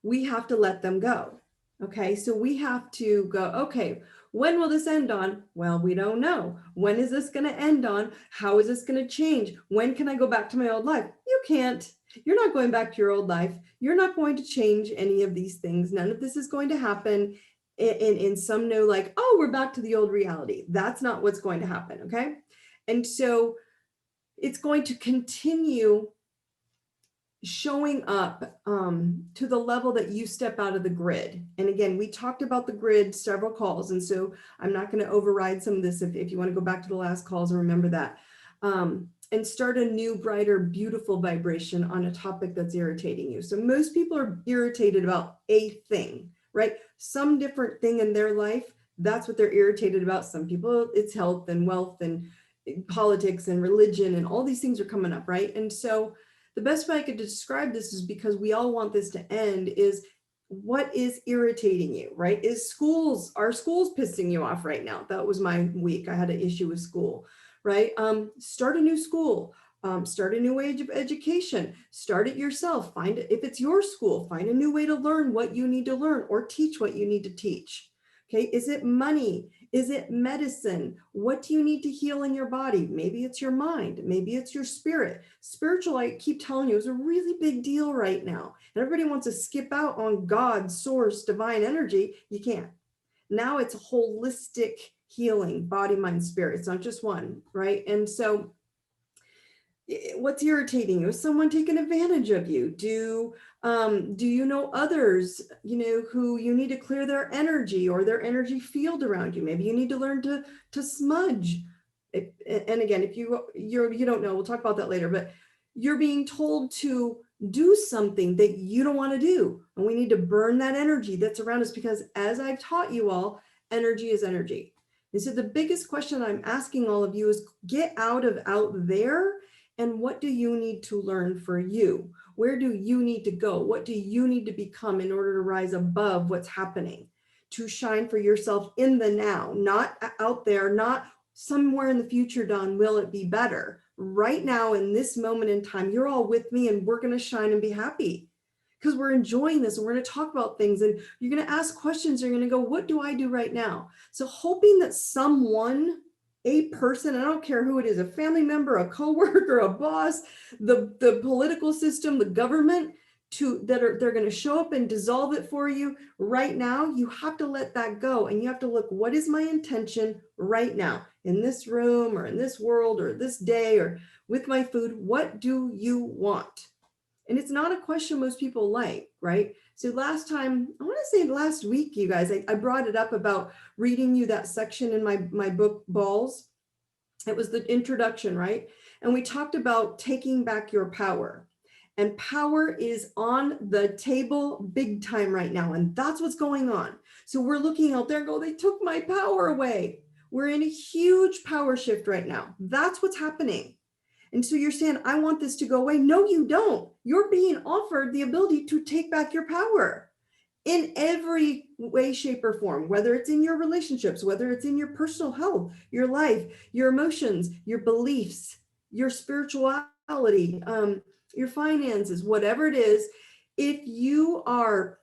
we have to let them go. Okay, so we have to go, okay, when will this end on? Well, we don't know. When is this going to end on? How is this going to change? When can I go back to my old life? You can't. You're not going back to your old life. You're not going to change any of these things. None of this is going to happen in some no, like, oh, we're back to the old reality. That's not what's going to happen. Okay. And so it's going to continue showing up to the level that you step out of the grid. And again, we talked about the grid several calls. And so I'm not going to override some of this if you want to go back to the last calls and remember that. And start a new, brighter, beautiful vibration on a topic that's irritating you. So most people are irritated about a thing, right? Some different thing in their life. That's what they're irritated about. Some people, it's health and wealth and politics and religion and all these things are coming up, right? And so the best way I could describe this is, because we all want this to end, is what is irritating you, right? Are schools pissing you off right now? That was my week. I had an issue with school, right? Start a new school, start a new way of education, start it yourself. Find it, if it's your school, find a new way to learn what you need to learn or teach what you need to teach. Okay, is it money? Is it medicine? What do you need to heal in your body? Maybe it's your mind. Maybe it's your spirit. Spiritual, I keep telling you, is a really big deal right now. And everybody wants to skip out on God, source, divine energy. You can't. Now it's a holistic healing, body, mind, spirit. It's not just one, right? And so what's irritating you? Is someone taking advantage of you? Do you know others, who you need to clear their energy or their energy field around you? Maybe you need to learn to smudge. And again, if you don't know, we'll talk about that later, but you're being told to do something that you don't want to do. And we need to burn that energy that's around us, because as I've taught you all, energy is energy. And so the biggest question I'm asking all of you is, get out there. And what do you need to learn for you? Where do you need to go? What do you need to become in order to rise above what's happening? To shine for yourself in the now, not out there, not somewhere in the future, Dawn, will it be better? Right now, in this moment in time, you're all with me and we're going to shine and be happy, because we're enjoying this and we're going to talk about things and you're going to ask questions. You're going to go, what do I do right now? So hoping that someone, a person, I don't care who it is, a family member, a coworker, a boss, the political system, the government, they're going to show up and dissolve it for you right now. You have to let that go, and you have to look, what is my intention right now in this room or in this world or this day or with my food? What do you want? And it's not a question most people like, right? So last time, I want to say last week, you guys, I brought it up about reading you that section in my book, Balls. It was the introduction, right? And we talked about taking back your power. And power is on the table big time right now. And that's what's going on. So we're looking out there and go, they took my power away. We're in a huge power shift right now. That's what's happening. And so you're saying, I want this to go away. No, you don't. You're being offered the ability to take back your power in every way, shape, or form, whether it's in your relationships, whether it's in your personal health, your life, your emotions, your beliefs, your spirituality, your finances, whatever it is. If you are,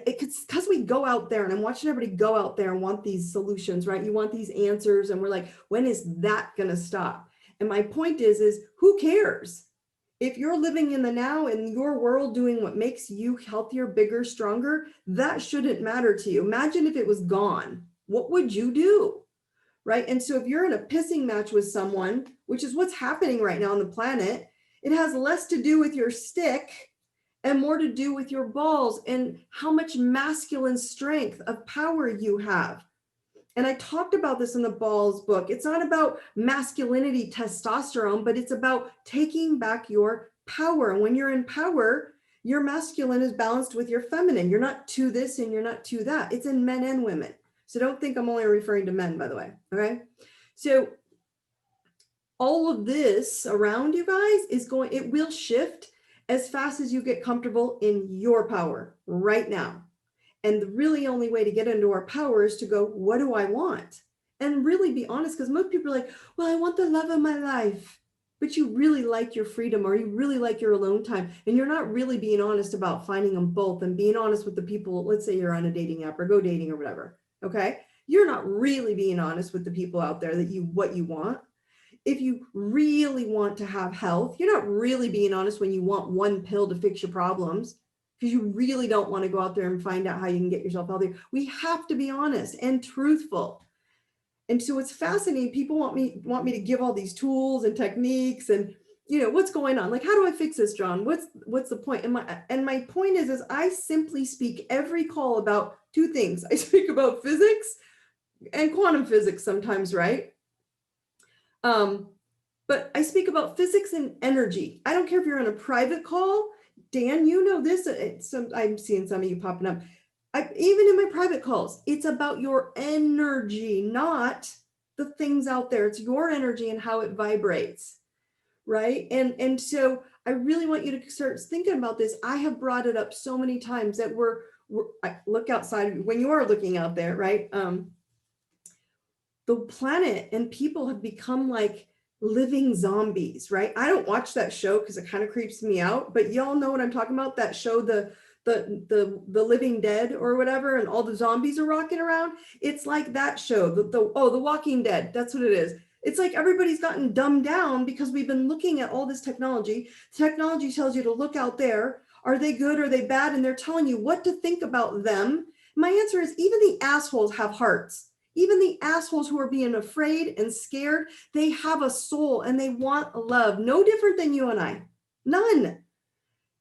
because we go out there, and I'm watching everybody go out there and want these solutions, right? You want these answers, and we're like, when is that going to stop? And my point is who cares? If you're living in the now, in your world, doing what makes you healthier, bigger, stronger, that shouldn't matter to you. Imagine if it was gone. What would you do? Right? And so if you're in a pissing match with someone, which is what's happening right now on the planet, it has less to do with your stick and more to do with your balls and how much masculine strength of power you have. And I talked about this in the Balls book. It's not about masculinity, testosterone, but it's about taking back your power. And when you're in power, your masculine is balanced with your feminine. You're not to this and you're not to that. It's in men and women. So don't think I'm only referring to men, by the way. Okay. So all of this around you guys it will shift as fast as you get comfortable in your power right now. And the really only way to get into our power is to go, what do I want? And really be honest, because most people are like, well, I want the love of my life. but you really like your freedom, or you really like your alone time, and you're not really being honest about finding them both and being honest with the people. Let's say you're on a dating app or Go Dating or whatever. Okay. You're not really being honest with the people out there that what you want. If you really want to have health, you're not really being honest when you want one pill to fix your problems, because you really don't want to go out there and find out how you can get yourself healthy. We have to be honest and truthful. And so it's fascinating. People want me to give all these tools and techniques and, what's going on? Like, how do I fix this, John? What's the point? And my point is I simply speak every call about two things. I speak about physics and quantum physics sometimes, right? But I speak about physics and energy. I don't care if you're on a private call. Dan, you know this. I'm seeing some of you popping up. Even in my private calls, it's about your energy, not the things out there. It's your energy and how it vibrates, right? And so I really want you to start thinking about this. I have brought it up so many times that I look outside when you are looking out there, right? The planet and people have become like living zombies, right? I don't watch that show because it kind of creeps me out, but y'all know what I'm talking about. That show, the Living Dead or whatever, and all the zombies are rocking around. It's like that show, the Walking Dead. That's what it is. It's like everybody's gotten dumbed down because we've been looking at all this technology. Technology tells you to look out there. Are they good? Are they bad? And they're telling you what to think about them. My answer is even the assholes have hearts. Even the assholes who are being afraid and scared, they have a soul and they want love. No different than you and I. None.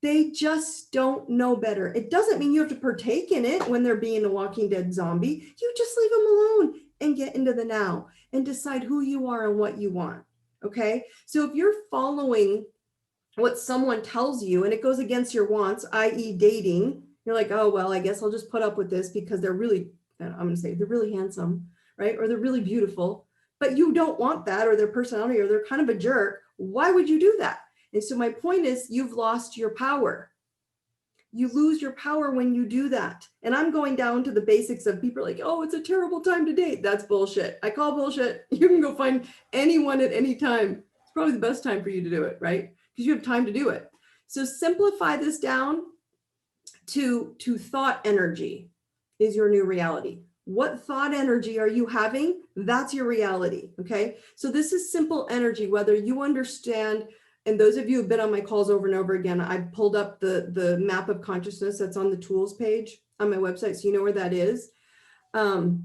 They just don't know better. It doesn't mean you have to partake in it when they're being a Walking Dead zombie. You just leave them alone and get into the now and decide who you are and what you want. Okay. So if you're following what someone tells you and it goes against your wants, i.e. dating, you're like, oh, well, I guess I'll just put up with this because they're really, I'm going to say they're really handsome, right? Or they're really beautiful, but you don't want that, or their personality, or they're kind of a jerk. Why would you do that? And so my point is, you've lost your power. You lose your power when you do that. And I'm going down to the basics of people like, oh, it's a terrible time to date. That's bullshit. I call bullshit. You can go find anyone at any time. It's probably the best time for you to do it, right? Because you have time to do it. So simplify this down to thought energy is your new reality. What thought energy are you having? That's your reality, okay? So this is simple energy, whether you understand. And those of you who've been on my calls over and over again, I've pulled up the map of consciousness that's on the tools page on my website, so you know where that is. And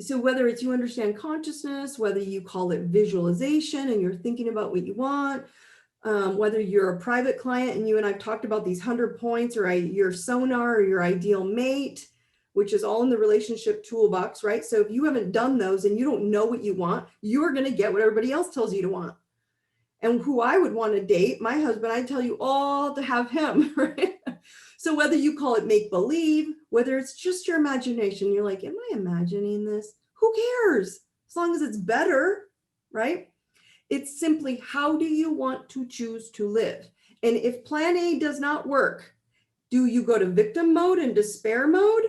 so whether it's you understand consciousness, whether you call it visualization and you're thinking about what you want, whether you're a private client and you and I've talked about these 100 points, or your sonar, or your ideal mate, which is all in the relationship toolbox, right? So if you haven't done those and you don't know what you want, you're going to get what everybody else tells you to want. And who I would want to date, my husband, I'd tell you all to have him, right? So whether you call it make believe, whether it's just your imagination, you're like, am I imagining this? Who cares? As long as it's better, right? It's simply, how do you want to choose to live? And if plan A does not work, do you go to victim mode and despair mode,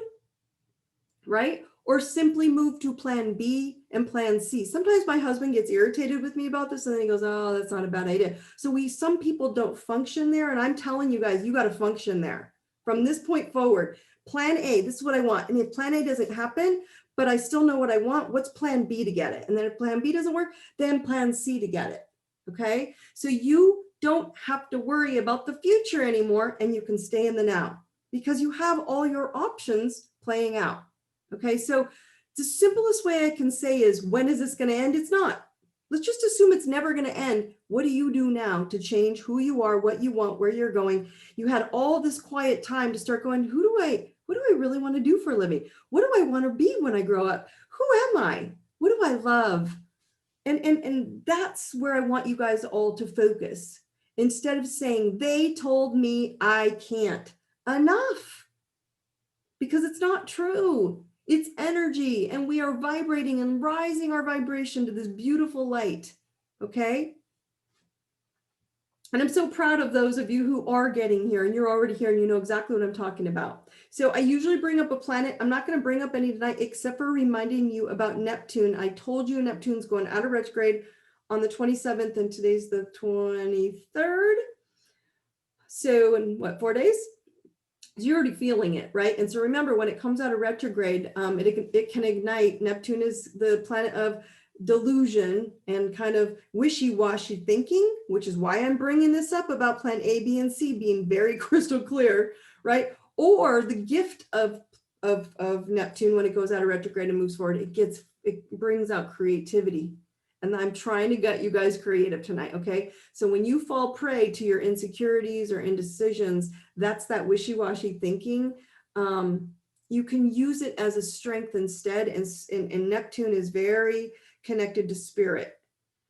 right? Or simply move to plan B and plan C. Sometimes my husband gets irritated with me about this and then he goes, oh, that's not a bad idea. So some people don't function there. And I'm telling you guys, you got to function there. From this point forward, plan A, this is what I want. And if plan A doesn't happen, but I still know what I want, what's plan B to get it? And then if plan B doesn't work, then plan C to get it. Okay. So you don't have to worry about the future anymore, and you can stay in the now because you have all your options playing out. Okay, so the simplest way I can say is, when is this going to end? It's not. Let's just assume it's never going to end. What do you do now to change who you are, what you want, where you're going? You had all this quiet time to start going, what do I really want to do for a living? What do I want to be when I grow up? Who am I? What do I love? And that's where I want you guys all to focus. Instead of saying, they told me I can't. Enough. Because it's not true. It's energy, and we are vibrating and rising our vibration to this beautiful light, okay? And I'm so proud of those of you who are getting here and you're already here and you know exactly what I'm talking about. So I usually bring up a planet. I'm not going to bring up any tonight except for reminding you about Neptune. I told you Neptune's going out of retrograde on the 27th, and today's the 23rd. So in what, 4 days? You're already feeling it, right? And so remember, when it comes out of retrograde, it can ignite. Neptune is the planet of delusion and kind of wishy-washy thinking, which is why I'm bringing this up about plan A, B, and C being very crystal clear, right? Or the gift of Neptune, when it goes out of retrograde and moves forward, it brings out creativity. And I'm trying to get you guys creative tonight, okay? So when you fall prey to your insecurities or indecisions, that's that wishy-washy thinking. You can use it as a strength instead. And Neptune is very connected to spirit.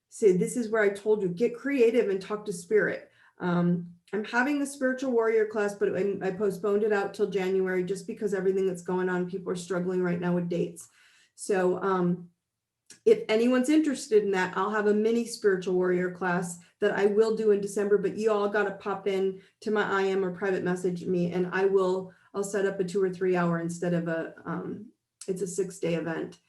So this is where I told you, get creative and talk to spirit. I'm having the spiritual warrior class, but I postponed it out till January just because everything that's going on, people are struggling right now with dates. So if anyone's interested in that, I'll have a mini spiritual warrior class that I will do in December, but you all got to pop in to my IM or private message me, and I'll set up a 2 or 3 hour instead of it's a 6-day event.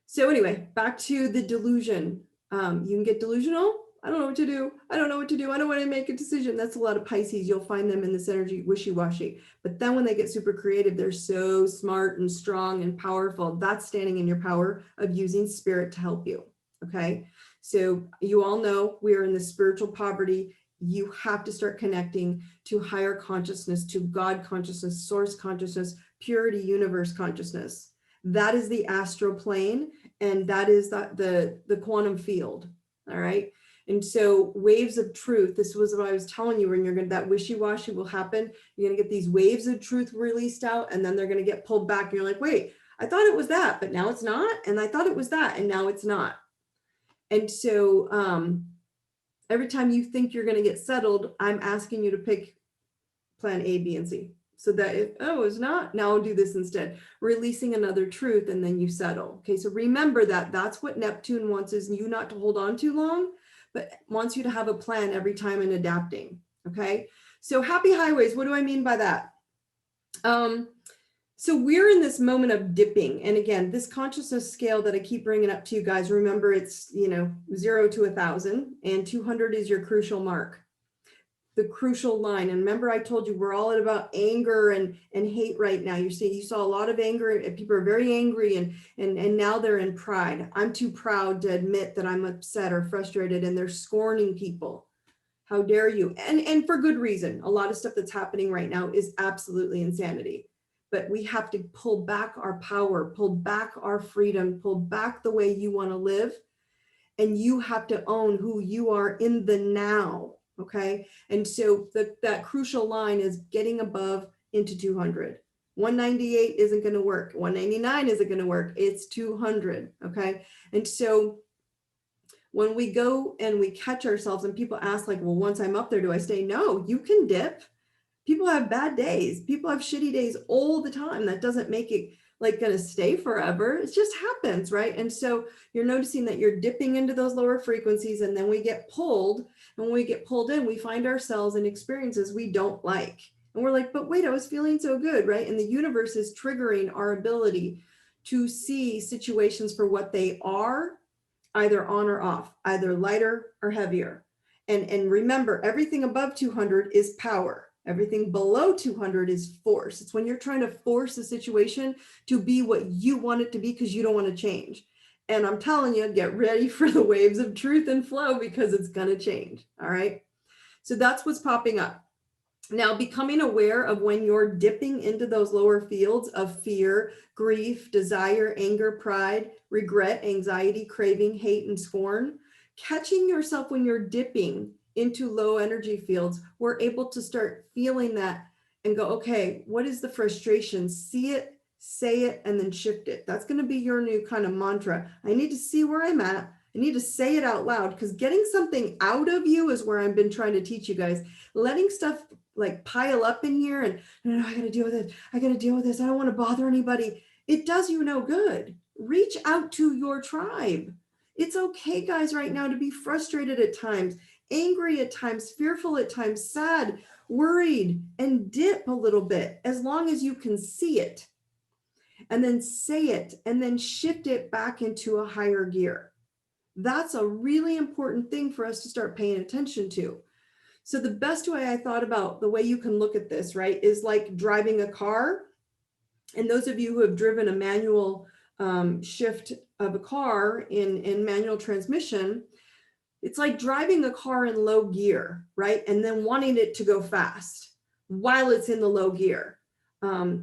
So anyway, back to the delusion. You can get delusional. I don't know what to do. I don't know what to do. I don't want to make a decision. That's a lot of Pisces. You'll find them in this energy wishy-washy. But then when they get super creative, they're so smart and strong and powerful. That's standing in your power of using spirit to help you. Okay. So you all know we are in the spiritual poverty. You have to start connecting to higher consciousness, to God consciousness, source consciousness, purity, universe consciousness. That is the astral plane, and that is the quantum field. All right. And so waves of truth, this was what I was telling you, when that wishy-washy will happen, you're going to get these waves of truth released out, and then they're going to get pulled back. And you're like, wait, I thought it was that, but now it's not. And I thought it was that, and now it's not. And so every time you think you're going to get settled, I'm asking you to pick plan A, B, and C. So that it's not, now I'll do this instead, releasing another truth, and then you settle. Okay, so remember that's what Neptune wants, is you not to hold on too long, but wants you to have a plan every time and adapting. Okay, so happy highways, what do I mean by that? So we're in this moment of dipping. And again, this consciousness scale that I keep bringing up to you guys, remember it's, 0 to 1,000, and 200 is your crucial mark, the crucial line. And remember, I told you we're all at about anger and hate right now. You saw a lot of anger. People are very angry, and now they're in pride. I'm too proud to admit that I'm upset or frustrated, and they're scorning people. How dare you? And for good reason. A lot of stuff that's happening right now is absolutely insanity. But we have to pull back our power, pull back our freedom, pull back the way you want to live. And you have to own who you are in the now. Okay. And so that crucial line is getting above into 200. 198 isn't going to work. 199 isn't going to work. It's 200. Okay. And so when we go and we catch ourselves, and people ask, like, well, once I'm up there, do I stay? No, you can dip. People have bad days. People have shitty days all the time. That doesn't make it like going to stay forever. It just happens, right? And so you're noticing that you're dipping into those lower frequencies, and then we get pulled. And when we get pulled in, we find ourselves in experiences we don't like. And we're like, but wait, I was feeling so good, right? And the universe is triggering our ability to see situations for what they are, either on or off, either lighter or heavier. And remember, everything above 200 is power. Everything below 200 is force. It's when you're trying to force a situation to be what you want it to be because you don't want to change. And I'm telling you, get ready for the waves of truth and flow, because it's going to change. All right. So that's what's popping up. Now, becoming aware of when you're dipping into those lower fields of fear, grief, desire, anger, pride, regret, anxiety, craving, hate, and scorn, catching yourself when you're dipping into low energy fields, we're able to start feeling that and go, okay, what is the frustration? See it, say it, and then shift it. That's going to be your new kind of mantra. I need to see where I'm at. I need to say it out loud, because getting something out of you is where I've been trying to teach you guys. Letting stuff like pile up in here and, no, I got to deal with it. I got to deal with this. I don't want to bother anybody. It does you no good. Reach out to your tribe. It's okay, guys, right now to be frustrated at times, angry at times, fearful at times, sad, worried, and dip a little bit, as long as you can see it and then say it and then shift it back into a higher gear. That's a really important thing for us to start paying attention to. So the best way I thought about the way you can look at this, right, is like driving a car. And those of you who have driven a manual shift of a car in manual transmission, it's like driving a car in low gear, right? And then wanting it to go fast while it's in the low gear.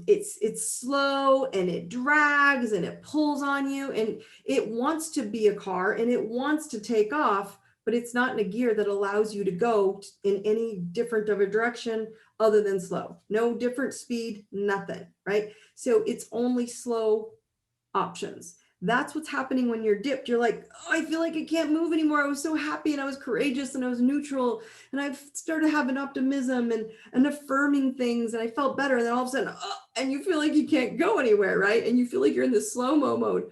It's slow and it drags and it pulls on you, and it wants to be a car and it wants to take off, but it's not in a gear that allows you to go in any different of a direction other than slow. No different speed, nothing, right? So it's only slow options. That's what's happening when you're dipped. You're like, oh, I feel like I can't move anymore. I was so happy and I was courageous and I was neutral and I started having optimism and affirming things and I felt better. And then all of a sudden, and you feel like you can't go anywhere, right? And you feel like you're in this slow-mo mode.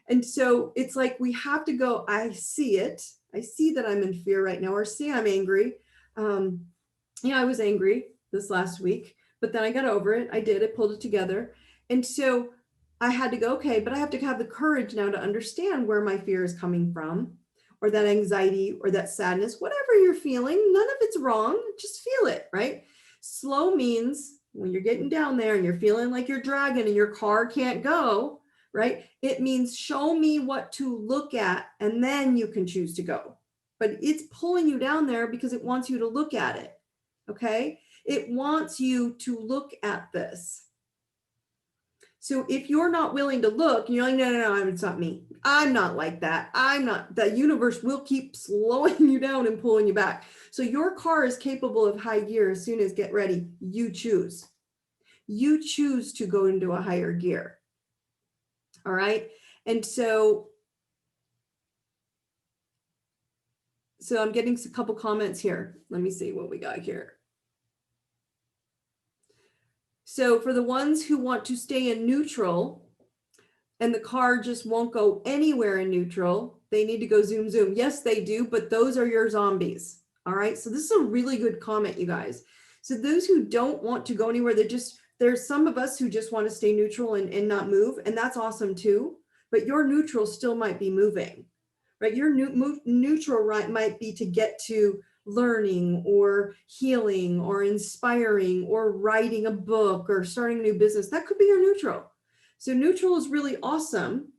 And so it's like we have to go, I see it. I see that I'm in fear right now, or see I'm angry. I was angry this last week, but then I got over it. I pulled it together. And so I had to go, okay, but I have to have the courage now to understand where my fear is coming from, or that anxiety or that sadness, whatever you're feeling, none of it's wrong. Just feel it, right? Slow means when you're getting down there and you're feeling like you're dragging and your car can't go, right? It means show me what to look at and then you can choose to go. But it's pulling you down there because it wants you to look at it, okay? It wants you to look at this. So if you're not willing to look, you're like, no, it's not me. I'm not like that. I'm not. The universe will keep slowing you down and pulling you back. So your car is capable of high gear as soon as get ready. You choose. You choose to go into a higher gear. All right. And so I'm getting a couple comments here. Let me see what we got here. So for the ones who want to stay in neutral and the car just won't go anywhere in neutral, they need to go zoom, zoom. Yes, they do, but those are your zombies. All right. So this is a really good comment, you guys. So those who don't want to go anywhere, there's some of us who just want to stay neutral and not move. And that's awesome too. But your neutral still might be moving, right? Your neutral right might be to get to learning or healing or inspiring or writing a book or starting a new business. That could be your neutral. So neutral is really awesome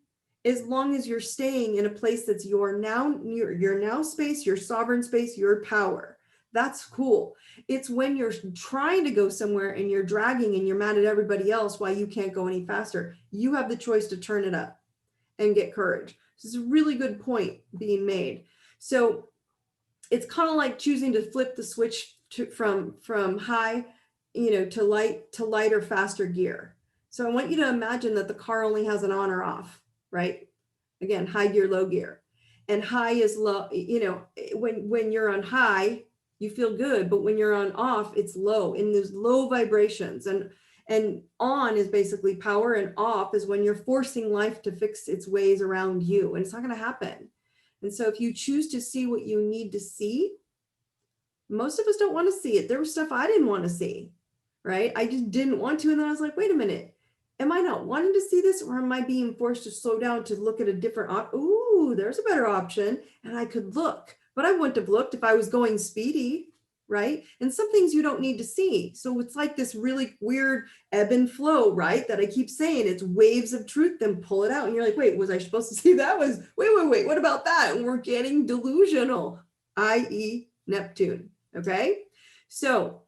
as long as you're staying in a place that's your now space, your sovereign space, your power. That's cool. It's when you're trying to go somewhere and you're dragging and you're mad at everybody else why you can't go any faster. You have the choice to turn it up and get courage. This is a really good point being made. So it's kind of like choosing to flip the switch from high, to lighter, faster gear. So I want you to imagine that the car only has an on or off, right? Again, high gear, low gear. And high is low, when you're on high, you feel good, but when you're on off, it's low, in those low vibrations. And on is basically power, and off is when you're forcing life to fix its ways around you, and it's not going to happen. And so if you choose to see what you need to see, most of us don't want to see it. There was stuff I didn't want to see, right? I just didn't want to. And then I was like, wait a minute, am I not wanting to see this, or am I being forced to slow down to look at a different ooh, there's a better option. And I could look, but I wouldn't have looked if I was going speedy, right? And some things you don't need to see. So it's like this really weird ebb and flow, right? That I keep saying, it's waves of truth, then pull it out. And you're like, wait, was I supposed to see that? Wait, what about that? And we're getting delusional, i.e. Neptune, okay? So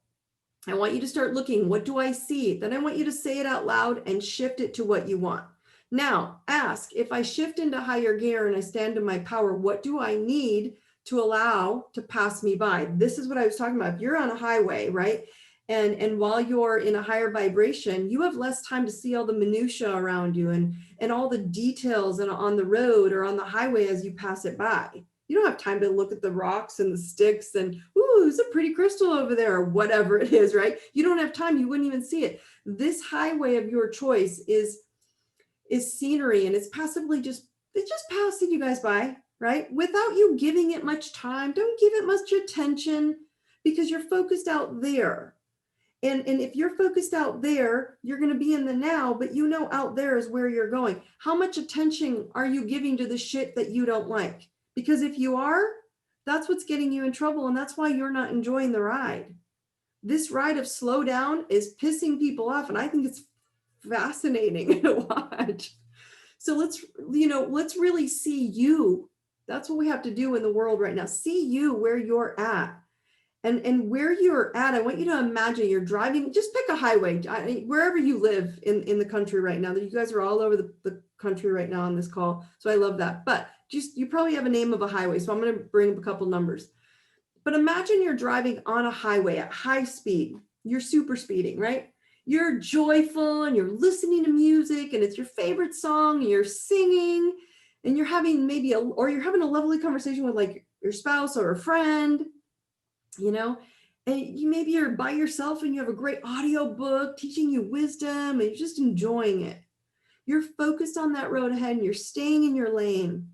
I want you to start looking, what do I see? Then I want you to say it out loud and shift it to what you want. Now ask, if I shift into higher gear and I stand in my power, what do I need to allow to pass me by? This is what I was talking about. If you're on a highway, right? And while you're in a higher vibration, you have less time to see all the minutia around you and all the details on the road or on the highway as you pass it by. You don't have time to look at the rocks and the sticks and, ooh, there's a pretty crystal over there, or whatever it is, right? You don't have time. You wouldn't even see it. This highway of your choice is scenery, and it's just passing you guys by, right? Without you giving it much time. Don't give it much attention because you're focused out there. And if you're focused out there, you're going to be in the now, but out there is where you're going. How much attention are you giving to the shit that you don't like? Because if you are, that's what's getting you in trouble, and that's why you're not enjoying the ride. This ride of slow down is pissing people off, and I think it's fascinating to watch. So let's really see you. That's what we have to do in the world right now. See you where you're at. And where you're at, I want you to imagine you're driving, just pick a highway, wherever you live in the country right now. You guys are all over the country right now on this call. So I love that. But just, you probably have a name of a highway. So I'm going to bring up a couple numbers. But imagine you're driving on a highway at high speed. You're super speeding, right? You're joyful and you're listening to music and it's your favorite song. And you're singing and you're having you're having a lovely conversation with like your spouse or a friend, you know, and maybe you're by yourself and you have a great audio book teaching you wisdom and you're just enjoying it. You're focused on that road ahead and you're staying in your lane.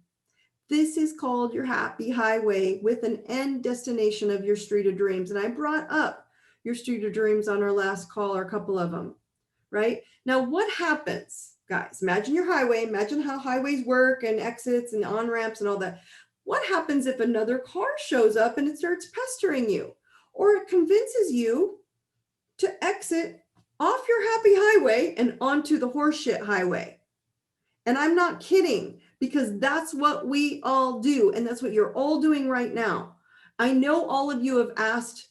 This is called your happy highway with an end destination of your street of dreams. And I brought up your street of dreams on our last call, or a couple of them, right? Now, what happens, guys? Imagine your highway, imagine how highways work and exits and on-ramps and all that. What happens if another car shows up and it starts pestering you, or it convinces you to exit off your happy highway and onto the horseshit highway? And I'm not kidding, because that's what we all do. And that's what you're all doing right now. I know all of you have asked,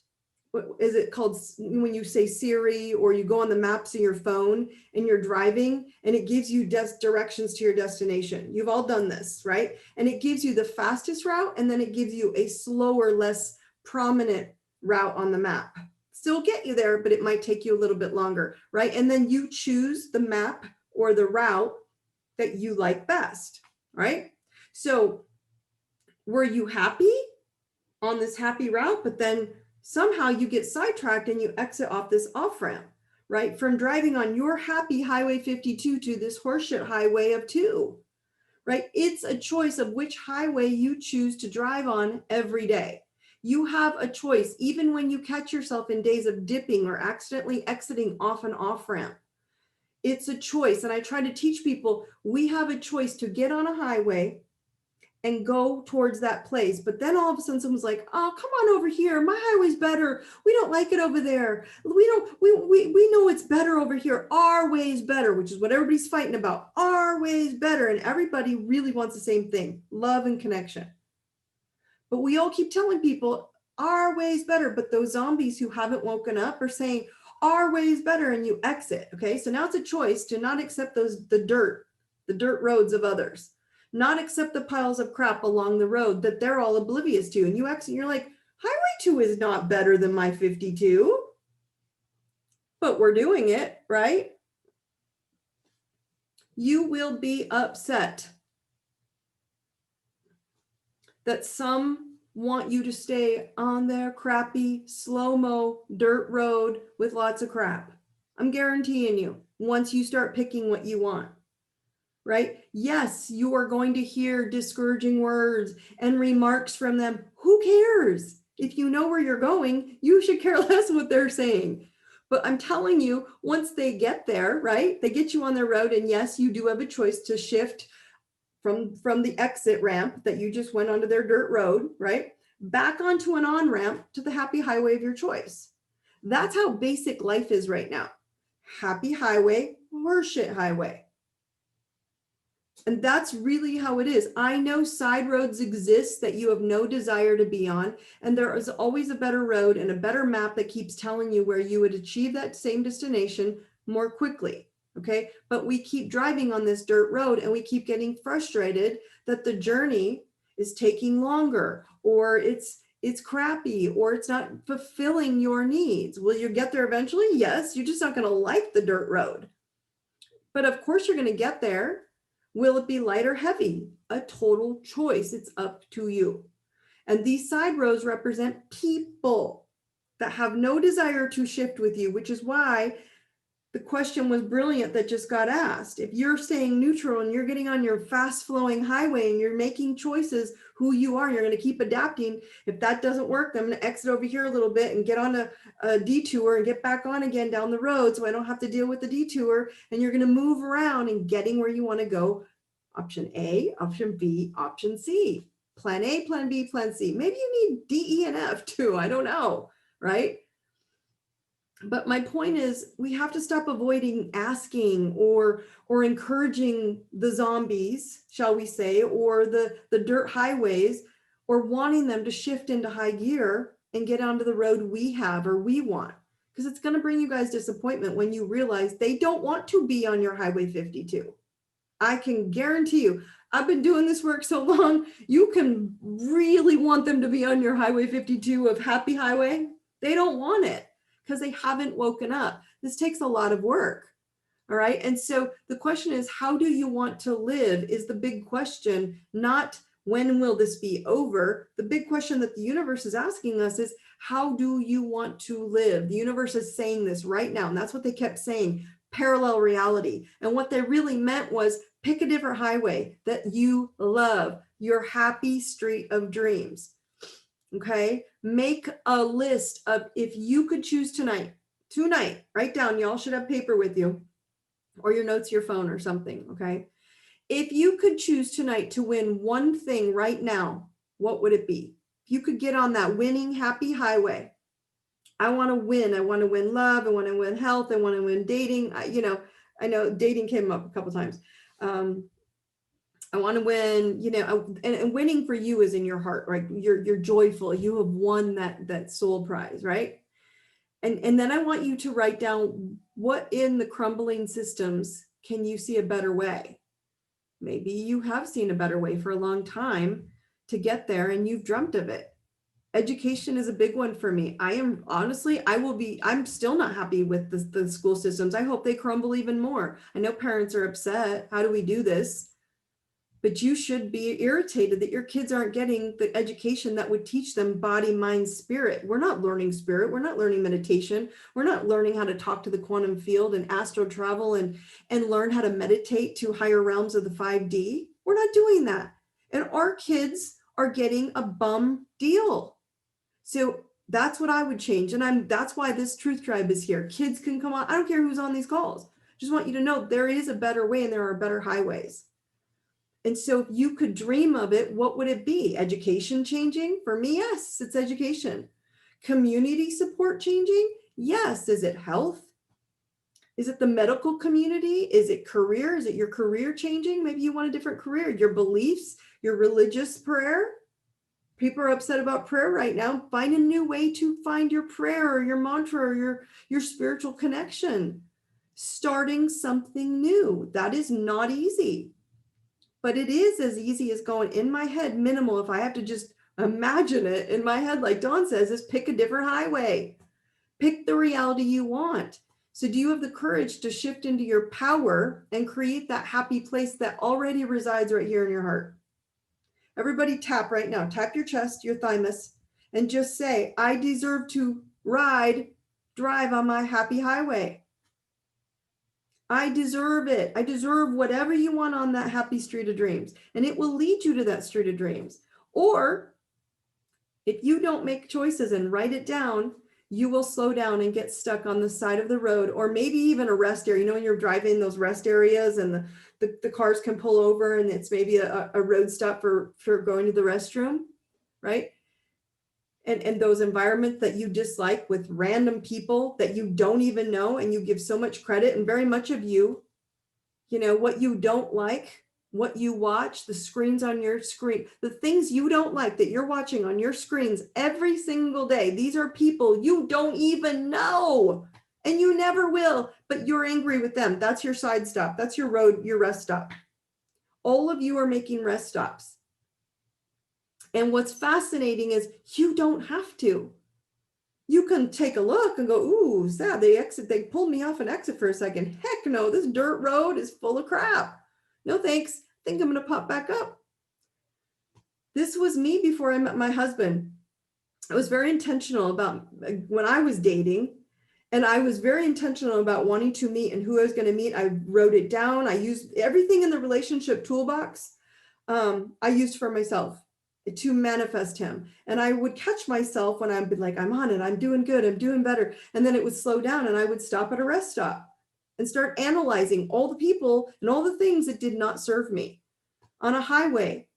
what is it called when you say Siri, or you go on the maps of your phone and you're driving and it gives you directions to your destination. You've all done this, right? And it gives you the fastest route, and then it gives you a slower, less prominent route on the map. Still get you there, but it might take you a little bit longer, right? And then you choose the map or the route that you like best, right? So were you happy on this happy route, but then somehow you get sidetracked and you exit off this off ramp, right? From driving on your happy Highway 52 to this horseshit highway of 2, right? It's a choice of which highway you choose to drive on every day. You have a choice, even when you catch yourself in days of dipping or accidentally exiting off an off ramp. It's a choice. And I try to teach people, we have a choice to get on a highway and go towards that place. But then all of a sudden someone's like, oh, come on over here. My highway's better. We don't like it over there. We know it's better over here. Our way is better, which is what everybody's fighting about. Our way is better. And everybody really wants the same thing, love and connection. But we all keep telling people our way is better. But those zombies who haven't woken up are saying, our way is better, and you exit. Okay, so now it's a choice to not accept the dirt roads of others, not accept the piles of crap along the road that they're all oblivious to, and you exit. And you're like, highway 2 is not better than my 52, but we're doing it, right? You will be upset that some want you to stay on their crappy, slow-mo dirt road with lots of crap. I'm guaranteeing you, once you start picking what you want, right? Yes, you are going to hear discouraging words and remarks from them. Who cares? If you know where you're going, you should care less what they're saying. But I'm telling you, once they get there, right? They get you on their road, and yes, you do have a choice to shift from the exit ramp that you just went onto their dirt road, right? Back onto an on-ramp to the happy highway of your choice. That's how basic life is right now. Happy highway, horseshit highway. And that's really how it is. I know side roads exist that you have no desire to be on, and there is always a better road and a better map that keeps telling you where you would achieve that same destination more quickly. Okay, but we keep driving on this dirt road and we keep getting frustrated that the journey is taking longer, or it's crappy, or it's not fulfilling your needs. Will you get there eventually? Yes, you're just not going to like the dirt road. But of course you're going to get there. Will it be light or heavy? A total choice. It's up to you. And these side roads represent people that have no desire to shift with you, which is why the question was brilliant that just got asked. If you're staying neutral and you're getting on your fast flowing highway and you're making choices who you are, you're going to keep adapting. If that doesn't work, I'm going to exit over here a little bit and get on a detour and get back on again down the road so I don't have to deal with the detour. And you're going to move around and getting where you want to go. Option A, option B, option C. plan A, plan B, plan C. Maybe you need D, E, and F too. I don't know, right? But my point is, we have to stop avoiding asking or encouraging the zombies, shall we say, or the dirt highways, or wanting them to shift into high gear and get onto the road we have or we want. Because it's going to bring you guys disappointment when you realize they don't want to be on your Highway 52. I can guarantee you, I've been doing this work so long, you can really want them to be on your Highway 52 of Happy Highway. They don't want it because they haven't woken up. This takes a lot of work. All right. And so the question is, how do you want to live is the big question, not when will this be over? The big question that the universe is asking us is, how do you want to live? The universe is saying this right now. And that's what they kept saying, parallel reality. And what they really meant was pick a different highway that you love, your happy street of dreams. Okay. Make a list of, if you could choose tonight, write down, y'all should have paper with you or your notes, your phone or something. Okay. If you could choose tonight to win one thing right now, what would it be? If you could get on that winning happy highway, I want to win. I want to win love. I want to win health. I want to win dating. I know dating came up a couple times. I want to win, and winning for you is in your heart, right? You're joyful. You have won that soul prize, right? And then I want you to write down, what in the crumbling systems can you see a better way? Maybe you have seen a better way for a long time to get there and you've dreamt of it. Education is a big one for me. I'm still not happy with the school systems. I hope they crumble even more. I know parents are upset. How do we do this? But you should be irritated that your kids aren't getting the education that would teach them body, mind, spirit. We're not learning spirit. We're not learning meditation. We're not learning how to talk to the quantum field and astral travel and learn how to meditate to higher realms of the 5D. We're not doing that. And our kids are getting a bum deal. So that's what I would change. And that's why this Truth Tribe is here. Kids can come on. I don't care who's on these calls. Just want you to know there is a better way and there are better highways. And so if you could dream of it, what would it be? Education changing? For me, yes, it's education. Community support changing? Yes. Is it health? Is it the medical community? Is it career? Is it your career changing? Maybe you want a different career. Your beliefs, your religious prayer. People are upset about prayer right now. Find a new way to find your prayer or your mantra or your spiritual connection. Starting something new. That is not easy. But it is as easy as going in my head, minimal. If I have to just imagine it in my head, like Dawn says, is pick a different highway. Pick the reality you want. So do you have the courage to shift into your power and create that happy place that already resides right here in your heart? Everybody tap right now. Tap your chest, your thymus, and just say, I deserve to drive on my happy highway. I deserve it. I deserve whatever you want on that happy street of dreams. And it will lead you to that street of dreams. Or if you don't make choices and write it down, you will slow down and get stuck on the side of the road, or maybe even a rest area. When you're driving those rest areas and the cars can pull over and it's maybe a road stop for going to the restroom, right? And those environments that you dislike with random people that you don't even know, and you give so much credit, and very much of you, what you don't like, what you watch, the screens on your screen, the things you don't like that you're watching on your screens every single day. These are people you don't even know, and you never will, but you're angry with them. That's your side stop. That's your road, your rest stop. All of you are making rest stops. And what's fascinating is you don't have to. You can take a look and go, ooh, sad, they pulled me off an exit for a second. Heck no, this dirt road is full of crap. No thanks. I think I'm going to pop back up. This was me before I met my husband. I was very intentional about when I was dating, and I was very intentional about wanting to meet and who I was going to meet. I wrote it down. I used everything in the relationship toolbox. I used for myself to manifest him. And I would catch myself when I'd be like, I'm on it, I'm doing good, I'm doing better. And then it would slow down and I would stop at a rest stop and start analyzing all the people and all the things that did not serve me on a highway,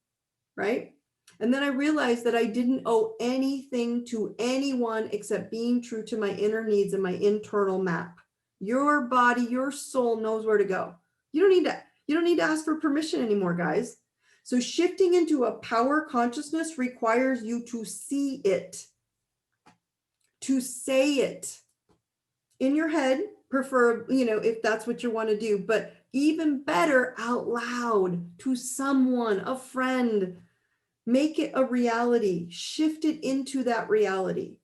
right? And then I realized that I didn't owe anything to anyone except being true to my inner needs and my internal map. Your body, your soul knows where to go. You don't need to ask for permission anymore, guys. So shifting into a power consciousness requires you to see it, to say it in your head, prefer, if that's what you want to do, but even better out loud to someone, a friend. Make it a reality, shift it into that reality.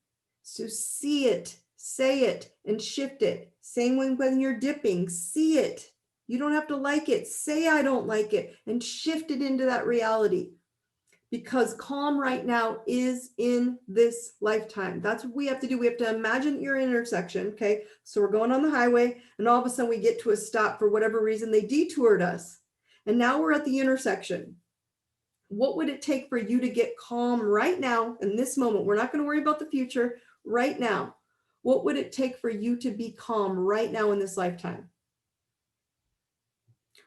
So see it, say it, and shift it. Same when you're dipping, see it. You don't have to like it. Say, I don't like it, and shift it into that reality. Because calm right now is in this lifetime. That's what we have to do. We have to imagine your intersection, okay? So we're going on the highway, and all of a sudden we get to a stop for whatever reason. They detoured us. And now we're at the intersection. What would it take for you to get calm right now in this moment? We're not going to worry about the future right now. What would it take for you to be calm right now in this lifetime?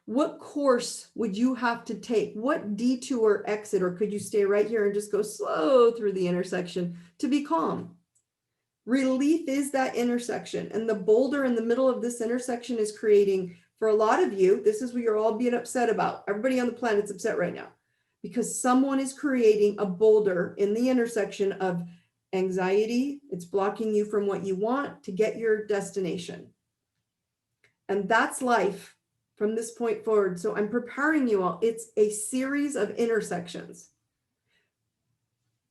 What course would you have to take? What detour exit, or could you stay right here and just go slow through the intersection to be calm? Relief is that intersection, and the boulder in the middle of this intersection is creating, for a lot of you, this is what you're all being upset about. Everybody on the planet's upset right now because someone is creating a boulder in the intersection of anxiety. It's blocking you from what you want to get your destination. And that's life from this point forward. So I'm preparing you all. It's a series of intersections.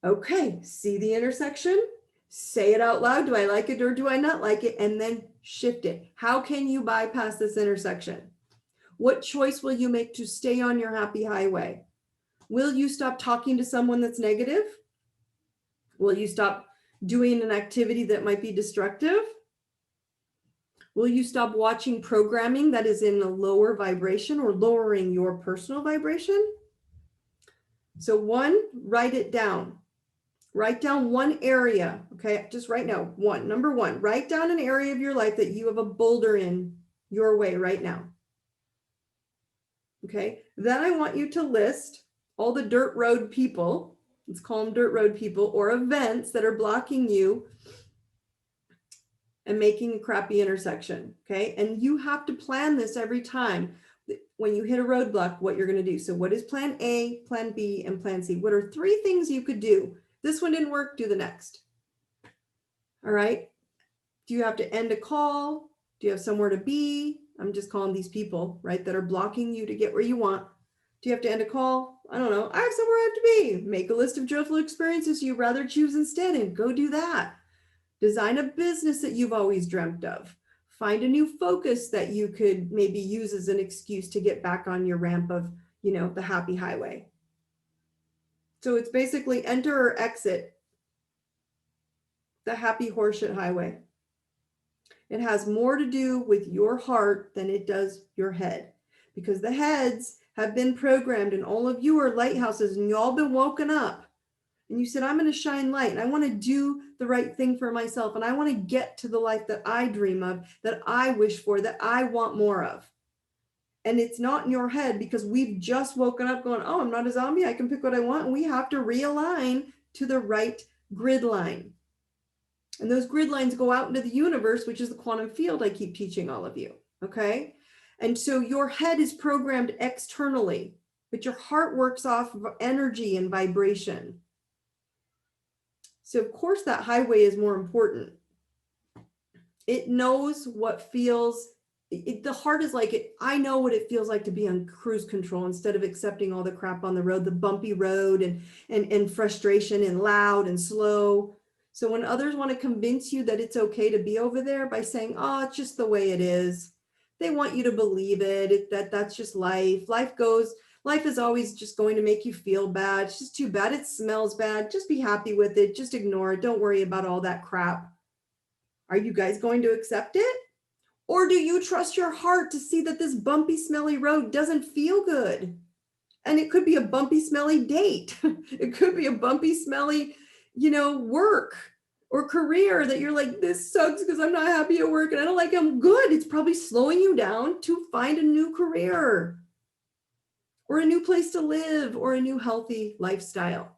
Okay, see the intersection, say it out loud. Do I like it or do I not like it? And then shift it. How can you bypass this intersection? What choice will you make to stay on your happy highway? Will you stop talking to someone that's negative? Will you stop doing an activity that might be destructive? Will you stop watching programming that is in a lower vibration or lowering your personal vibration? So one, write it down. Write down one area, okay? Just right now, number one, write down an area of your life that you have a boulder in your way right now. Okay, then I want you to list all the dirt road people, let's call them dirt road people, or events that are blocking you and making a crappy intersection, okay? And you have to plan this every time when you hit a roadblock, what you're gonna do. So what is plan A, plan B, and plan C? What are 3 things you could do? This one didn't work, do the next. All right, do you have to end a call? Do you have somewhere to be? I'm just calling these people, right, that are blocking you to get where you want. Do you have to end a call? I don't know. I have somewhere I have to be. Make a list of joyful experiences you'd rather choose instead and go do that. Design a business that you've always dreamt of. Find a new focus that you could maybe use as an excuse to get back on your ramp of, the happy highway. So it's basically enter or exit the happy horseshit highway. It has more to do with your heart than it does your head, because the heads have been programmed and all of you are lighthouses and you all been woken up and you said, I'm going to shine light and I want to do the right thing for myself and I want to get to the life that I dream of, that I wish for, that I want more of. And it's not in your head because we've just woken up going, oh, I'm not a zombie. I can pick what I want. And we have to realign to the right grid line. And those grid lines go out into the universe, which is the quantum field I keep teaching all of you, okay? And so your head is programmed externally, but your heart works off of energy and vibration. So of course that highway is more important. It knows what feels, the heart is like, I know what it feels like to be on cruise control instead of accepting all the crap on the road, the bumpy road and frustration and loud and slow. So when others want to convince you that it's okay to be over there by saying, oh, it's just the way it is, they want you to believe it, that's just life. Life is always just going to make you feel bad. It's just too bad. It smells bad. Just be happy with it. Just ignore it. Don't worry about all that crap. Are you guys going to accept it? Or do you trust your heart to see that this bumpy, smelly road doesn't feel good? And it could be a bumpy, smelly date. It could be a bumpy, smelly, work or career that you're like, this sucks because I'm not happy at work and I don't like it. I'm good. It's probably slowing you down to find a new career or a new place to live or a new healthy lifestyle.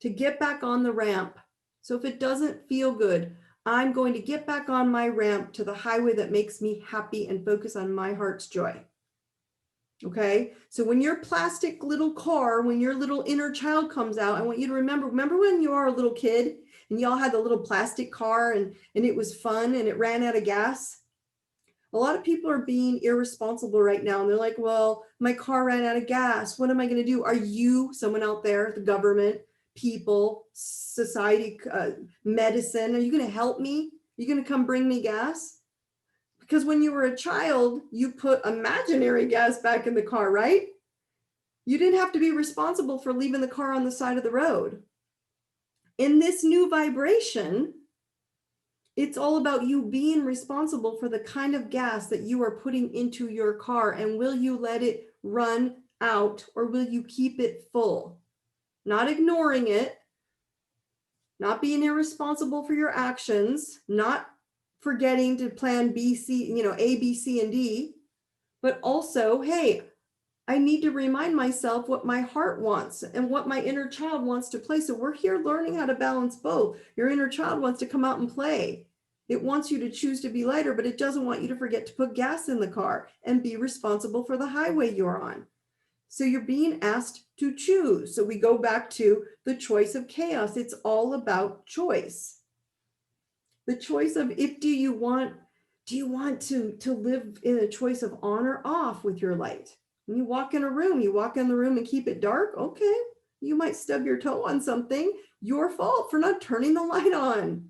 to get back on the ramp. So if it doesn't feel good, I'm going to get back on my ramp to the highway that makes me happy and focus on my heart's joy. Okay, so when your plastic little car, when your little inner child comes out, I want you to remember when you are a little kid and y'all had the little plastic car and it was fun and it ran out of gas. A lot of people are being irresponsible right now. And they're like, well, my car ran out of gas. What am I going to do? Are you, someone out there, the government, people, society, medicine, are you going to help me? Are you going to come bring me gas? Because when you were a child, you put imaginary gas back in the car, right? You didn't have to be responsible for leaving the car on the side of the road. In this new vibration, it's all about you being responsible for the kind of gas that you are putting into your car. And will you let it run out or will you keep it full? Not ignoring it, not being irresponsible for your actions, not forgetting to plan B, C, A, B, C, and D, but also, hey, I need to remind myself what my heart wants and what my inner child wants to play. So we're here learning how to balance both. Your inner child wants to come out and play. It wants you to choose to be lighter, but it doesn't want you to forget to put gas in the car and be responsible for the highway you're on. So you're being asked to choose. So we go back to the choice of chaos. It's all about choice. The choice of do you want to live in a choice of on or off with your light? When you walk in the room and keep it dark, okay, you might stub your toe on something, your fault for not turning the light on,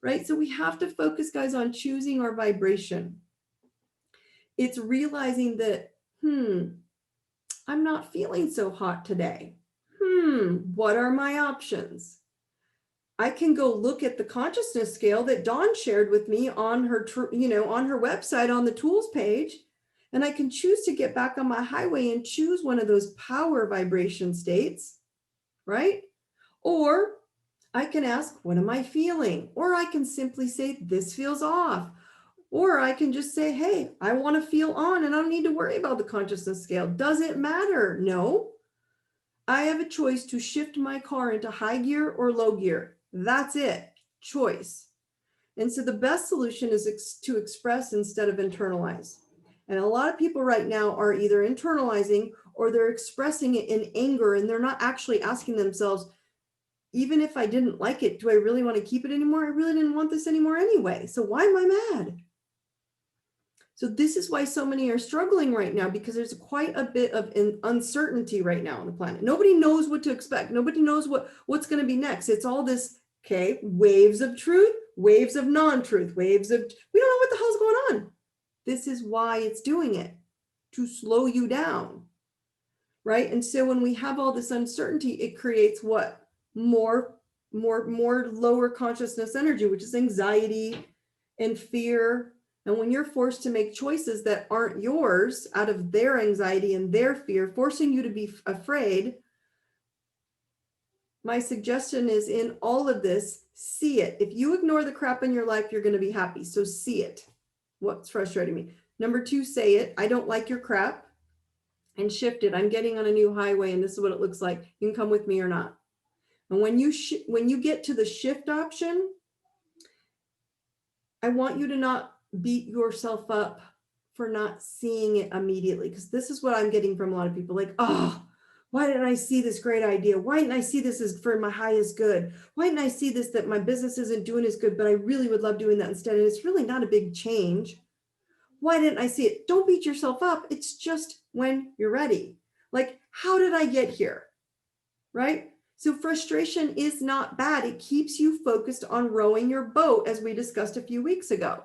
right? So we have to focus, guys, on choosing our vibration. It's realizing that, I'm not feeling so hot today. What are my options? I can go look at the consciousness scale that Dawn shared with me on her, on her website on the tools page. And I can choose to get back on my highway and choose one of those power vibration states, right? Or I can ask, what am I feeling? Or I can simply say, this feels off. Or I can just say, hey, I want to feel on and I don't need to worry about the consciousness scale. Does it matter? No. I have a choice to shift my car into high gear or low gear. That's it. Choice. And so the best solution is to express instead of internalize. And a lot of people right now are either internalizing or they're expressing it in anger and they're not actually asking themselves, even if I didn't like it, do I really want to keep it anymore? I really didn't want this anymore anyway. So why am I mad? So this is why so many are struggling right now, because there's quite a bit of uncertainty right now on the planet. Nobody knows what to expect. Nobody knows what's going to be next. It's all this, okay, waves of truth, waves of non-truth, we don't know what the hell's going on. This is why it's doing it, to slow you down, right? And so when we have all this uncertainty, it creates what? More lower consciousness energy, which is anxiety and fear. And when you're forced to make choices that aren't yours out of their anxiety and their fear, forcing you to be afraid, my suggestion is in all of this, see it. If you ignore the crap in your life, you're going to be happy. So see it. What's frustrating me? Number 2, say it. I don't like your crap, and shift it. I'm getting on a new highway and this is what it looks like. You can come with me or not. And when you get to the shift option, I want you to not beat yourself up for not seeing it immediately, because this is what I'm getting from a lot of people, like, oh, why didn't I see this great idea? Why didn't I see this as for my highest good? Why didn't I see this, that my business isn't doing as good, but I really would love doing that instead? And it's really not a big change. Why didn't I see it? Don't beat yourself up. It's just when you're ready. Like, how did I get here? Right? So frustration is not bad. It keeps you focused on rowing your boat, as we discussed a few weeks ago.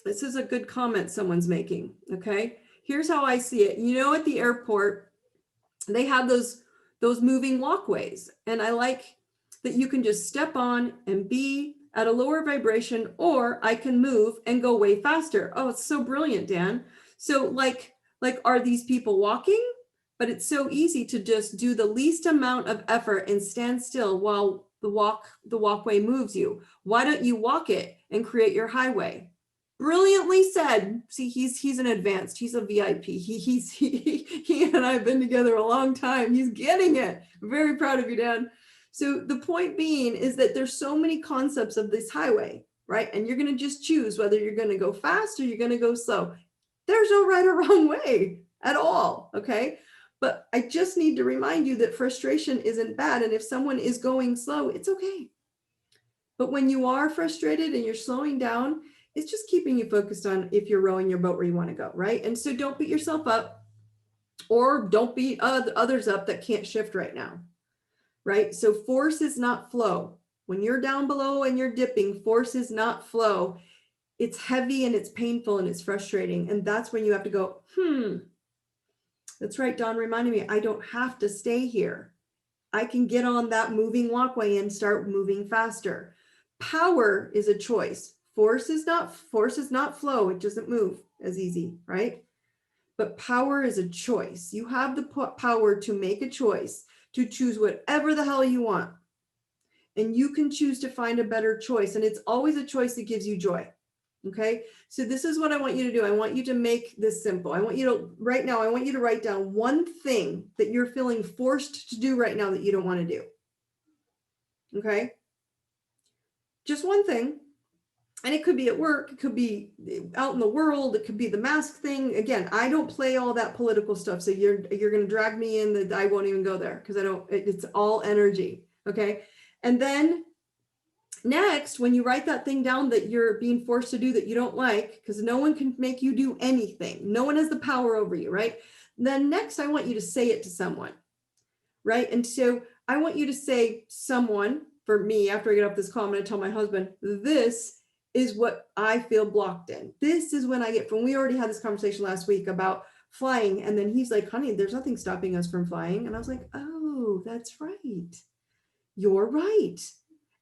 This is a good comment someone's making, okay? Here's how I see it. At the airport, they have those moving walkways, and I like that you can just step on and be at a lower vibration, or I can move and go way faster. Oh, it's so brilliant, Dan. So like are these people walking? But it's so easy to just do the least amount of effort and stand still while the walkway moves you. Why don't you walk it and create your highway? Brilliantly said. See, he's an advanced, he's a VIP. He and I have been together a long time. He's getting it. I'm very proud of you, Dan. So the point being is that there's so many concepts of this highway, right? And you're going to just choose whether you're going to go fast or you're going to go slow. There's no right or wrong way at all, okay? But I just need to remind you that frustration isn't bad. And if someone is going slow, it's okay. But when you are frustrated and you're slowing down, it's just keeping you focused on if you're rowing your boat where you want to go, right? And so don't beat yourself up, or don't beat others up that can't shift right now, right? So force is not flow. When you're down below and you're dipping, force is not flow. It's heavy and it's painful and it's frustrating. And that's when you have to go, that's right, Don reminded me, I don't have to stay here. I can get on that moving walkway and start moving faster. Power is a choice. Force is not flow. It doesn't move as easy, right? But power is a choice. You have the power to make a choice, to choose whatever the hell you want. And you can choose to find a better choice. And it's always a choice that gives you joy. Okay. So this is what I want you to do. I want you to make this simple. I want you to write down one thing that you're feeling forced to do right now that you don't want to do. Okay. Just one thing. And it could be at work, it could be out in the world, it could be the mask thing. Again, I don't play all that political stuff. So you're going to drag me in that I won't even go there because it's all energy. Okay. And then next, when you write that thing down that you're being forced to do that you don't like, because no one can make you do anything. No one has the power over you, right? Then next, I want you to say it to someone, right? And so I want you to say someone, for me, after I get off this call, I'm going to tell my husband, this is what I feel blocked in. This is when I get from, we already had this conversation last week about flying. And then he's like, honey, there's nothing stopping us from flying. And I was like, oh, that's right. You're right.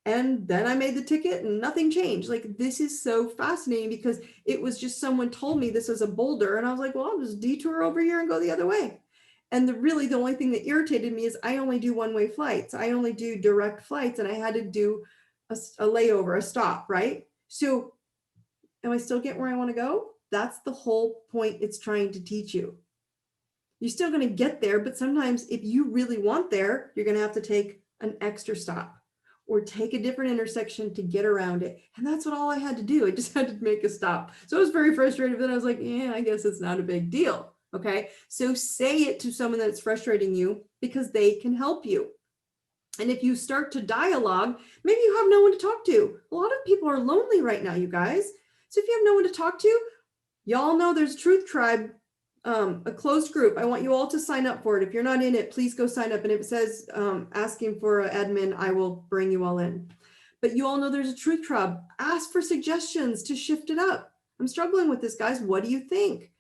And then I made the ticket and nothing changed. Like, this is so fascinating because it was just someone told me this was a boulder. And I was like, well, I'll just detour over here and go the other way. And the only thing that irritated me is I only do one-way flights. I only do direct flights, and I had to do a layover, a stop, right? So am I still getting where I want to go? That's the whole point it's trying to teach you. You're still going to get there, but sometimes if you really want there, you're going to have to take an extra stop or take a different intersection to get around it. And that's what all I had to do. I just had to make a stop. So I was very frustrated, but then I was like, yeah, I guess it's not a big deal. Okay. So say it to someone that's frustrating you because they can help you. And if you start to dialogue, maybe you have no one to talk to. A lot of people are lonely right now, you guys. So if you have no one to talk to, y'all know there's Truth Tribe, a closed group. I want you all to sign up for it. If you're not in it, please go sign up. And if it says asking for an admin, I will bring you all in. But you all know there's a Truth Tribe. Ask for suggestions to shift it up. I'm struggling with this, guys. What do you think?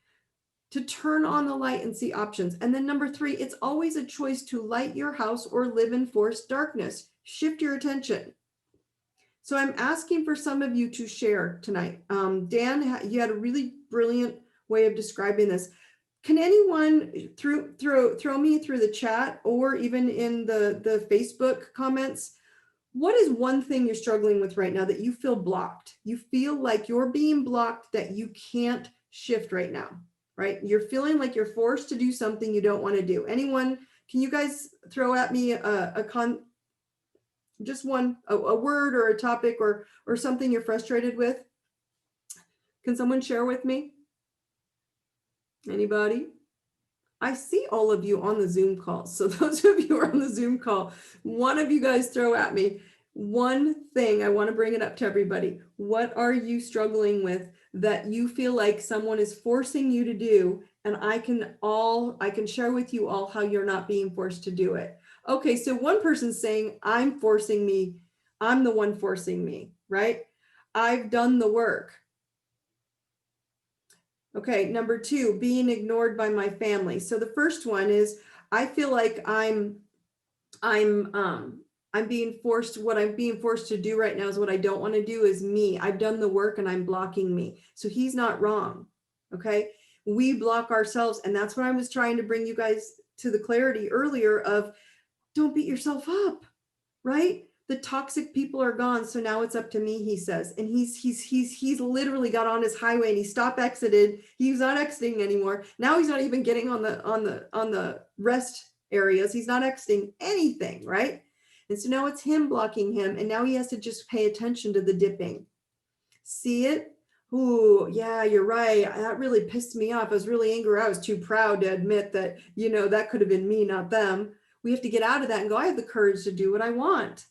To turn on the light and see options. And then number 3, it's always a choice to light your house or live in forced darkness. Shift your attention. So I'm asking for some of you to share tonight. Dan, you had a really brilliant way of describing this. Can anyone throw me through the chat or even in the Facebook comments? What is one thing you're struggling with right now that you feel blocked? You feel like you're being blocked, that you can't shift right now, right? You're feeling like you're forced to do something you don't want to do. Anyone, can you guys throw at me just a word or a topic or something you're frustrated with? Can someone share with me? Anybody? I see all of you on the Zoom call. So those of you who are on the Zoom call, one of you guys throw at me one thing. I want to bring it up to everybody. What are you struggling with that you feel like someone is forcing you to do? And I can share with you all how you're not being forced to do it. Okay, so one person's saying, I'm the one forcing me, right? I've done the work. Okay, number 2, being ignored by my family. So the first one is, I feel like I'm being forced, what I'm being forced to do right now is what I don't want to do is me. I've done the work and I'm blocking me. So he's not wrong. Okay, we block ourselves. And that's what I was trying to bring you guys to the clarity earlier of, don't beat yourself up, right? The toxic people are gone, so now it's up to me, he says. And he's literally got on his highway and he stopped exited. He's not exiting anymore. Now he's not even getting on the rest areas. He's not exiting anything, right? And so now it's him blocking him, and now he has to just pay attention to the dipping. See it? Ooh, yeah, you're right. That really pissed me off. I was really angry. I was too proud to admit that, that could have been me, not them. We have to get out of that and go, I have the courage to do what I want.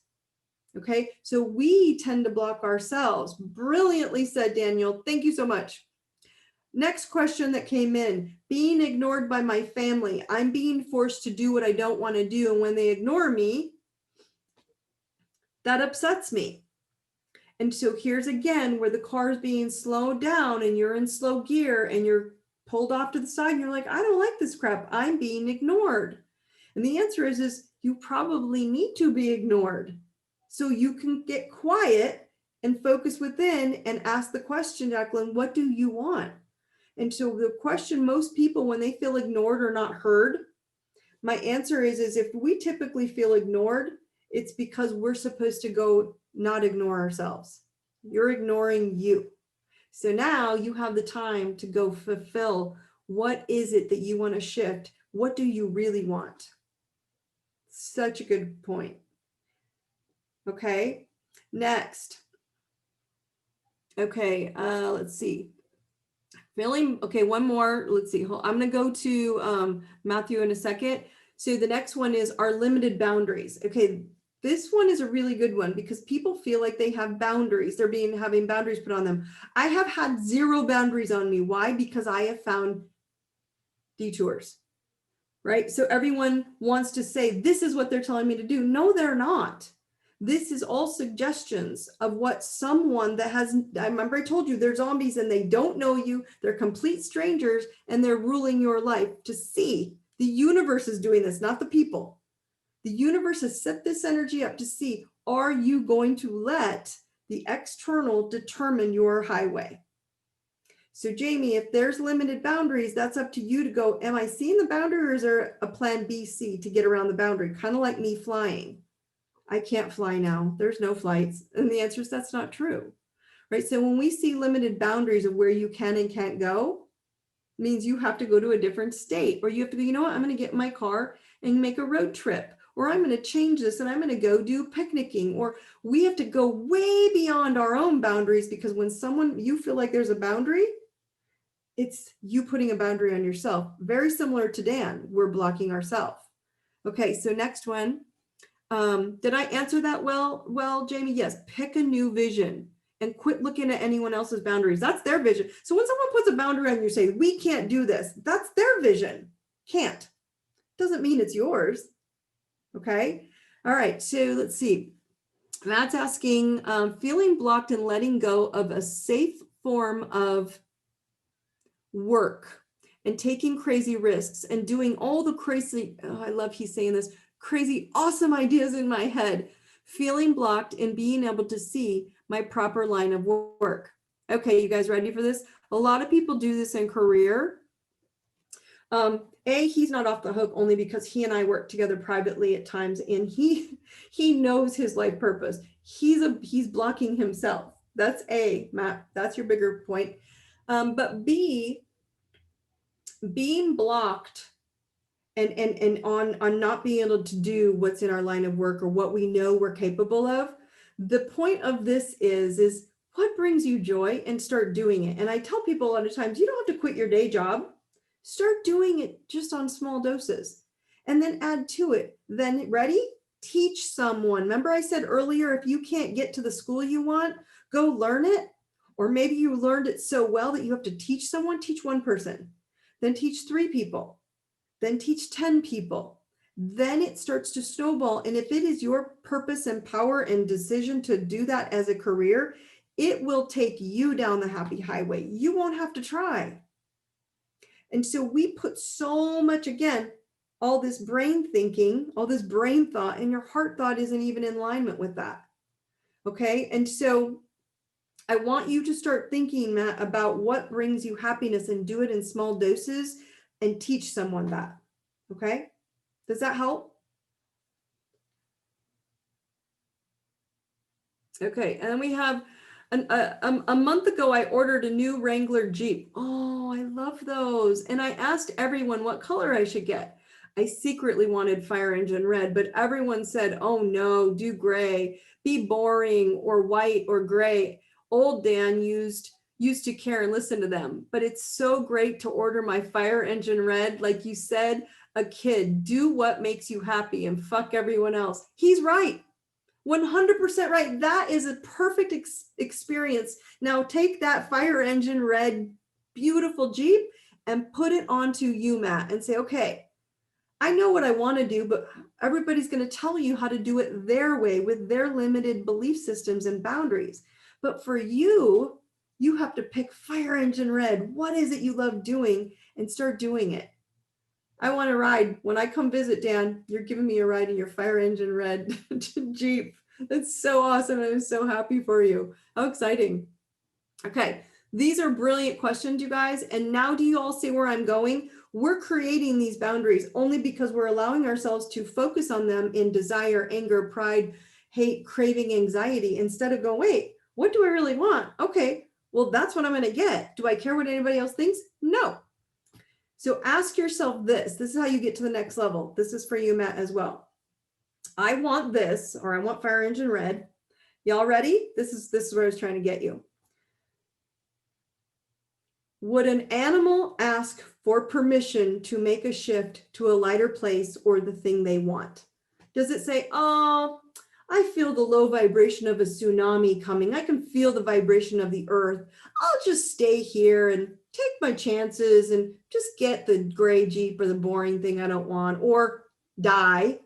Okay, so we tend to block ourselves. Brilliantly said, Daniel. Thank you so much. Next question that came in, being ignored by my family. I'm being forced to do what I don't want to do. And when they ignore me, that upsets me. And so here's again where the car is being slowed down and you're in slow gear and you're pulled off to the side and you're like, I don't like this crap. I'm being ignored. And the answer is you probably need to be ignored so you can get quiet and focus within and ask the question, Jacqueline, what do you want? And so the question most people, when they feel ignored or not heard, my answer is if we typically feel ignored, it's because we're supposed to go not ignore ourselves. You're ignoring you. So now you have the time to go fulfill what is it that you want to shift? What do you really want? Such a good point. Okay, next. Okay, let's see. Okay, one more. Let's see. I'm going to go to Matthew in a second. So the next one is our limited boundaries. Okay, this one is a really good one because people feel like they have boundaries. They're having boundaries put on them. I have had 0 boundaries on me. Why? Because I have found detours, right? So everyone wants to say, this is what they're telling me to do. No, they're not. This is all suggestions of what someone that has, I remember I told you they're zombies and they don't know you. They're complete strangers and they're ruling your life to see. The universe is doing this, not the people. The universe has set this energy up to see, are you going to let the external determine your highway? So Jamie, if there's limited boundaries, that's up to you to go, am I seeing the boundary or is there a plan B, C to get around the boundary? Kind of like me flying. I can't fly now. There's no flights. And the answer is that's not true, right? So when we see limited boundaries of where you can and can't go, it means you have to go to a different state, or you have to go, you know what, I'm going to get in my car and make a road trip, or I'm going to change this and I'm going to go do picnicking, or we have to go way beyond our own boundaries, because when you feel like there's a boundary, it's you putting a boundary on yourself. Very similar to Dan, we're blocking ourselves. Okay, so next one. Did I answer that well, Jamie? Yes, pick a new vision and quit looking at anyone else's boundaries. That's their vision. So when someone puts a boundary on you, say, we can't do this, that's their vision. Can't. Doesn't mean it's yours. Okay. All right. So let's see. Matt's asking, feeling blocked and letting go of a safe form of work and taking crazy risks and doing all the crazy, I love he's saying this, crazy, awesome ideas in my head, feeling blocked and being able to see my proper line of work. Okay, you guys ready for this? A lot of people do this in career. He's not off the hook only because he and I work together privately at times, and he knows his life purpose. He's blocking himself. That's A, Matt. That's your bigger point. But B, being blocked and on not being able to do what's in our line of work or what we know we're capable of. The point of this is what brings you joy, and start doing it. And I tell people a lot of times, you don't have to quit your day job. Start doing it just on small doses and then add to it. Then ready? Teach someone. Remember I said earlier, if you can't get to the school you want, go learn it. Or maybe you learned it so well that you have to teach someone. Teach one person, then teach 3 people. Then teach 10 people. Then it starts to snowball. And if it is your purpose and power and decision to do that as a career, it will take you down the happy highway. You won't have to try. And so we put so much, again, all this brain thinking, all this brain thought, and your heart thought isn't even in alignment with that. Okay. And so I want you to start thinking, Matt, about what brings you happiness and do it in small doses and teach someone that. Okay. Does that help? Okay, and then we have a month ago, I ordered a new Wrangler Jeep. Oh, I love those. And I asked everyone what color I should get. I secretly wanted fire engine red, but everyone said, oh no, do gray, be boring, or white or gray. Old Dan used to care and listen to them. But it's so great to order my fire engine red. Like you said, a kid, do what makes you happy and fuck everyone else. He's right. 100% right. That is a perfect experience. Now take that fire engine red, beautiful Jeep and put it onto UMAT and say, okay, I know what I want to do, but everybody's going to tell you how to do it their way with their limited belief systems and boundaries. But for you, you have to pick fire engine red. What is it you love doing and start doing it? I want to ride. When I come visit, Dan, you're giving me a ride in your fire engine red Jeep. That's so awesome. I'm so happy for you. How exciting. Okay, these are brilliant questions, you guys. And now do you all see where I'm going? We're creating these boundaries only because we're allowing ourselves to focus on them in desire, anger, pride, hate, craving, anxiety, instead of going, wait, what do I really want? Okay, well, that's what I'm going to get. Do I care what anybody else thinks? No. So ask yourself this. This is how you get to the next level. This is for you, Matt, as well. I want this, or I want fire engine red. Y'all ready? This is where I was trying to get you. Would an animal ask for permission to make a shift to a lighter place or the thing they want? Does it say, oh, I feel the low vibration of a tsunami coming. I can feel the vibration of the earth. I'll just stay here and take my chances and just get the gray Jeep or the boring thing I don't want, or die,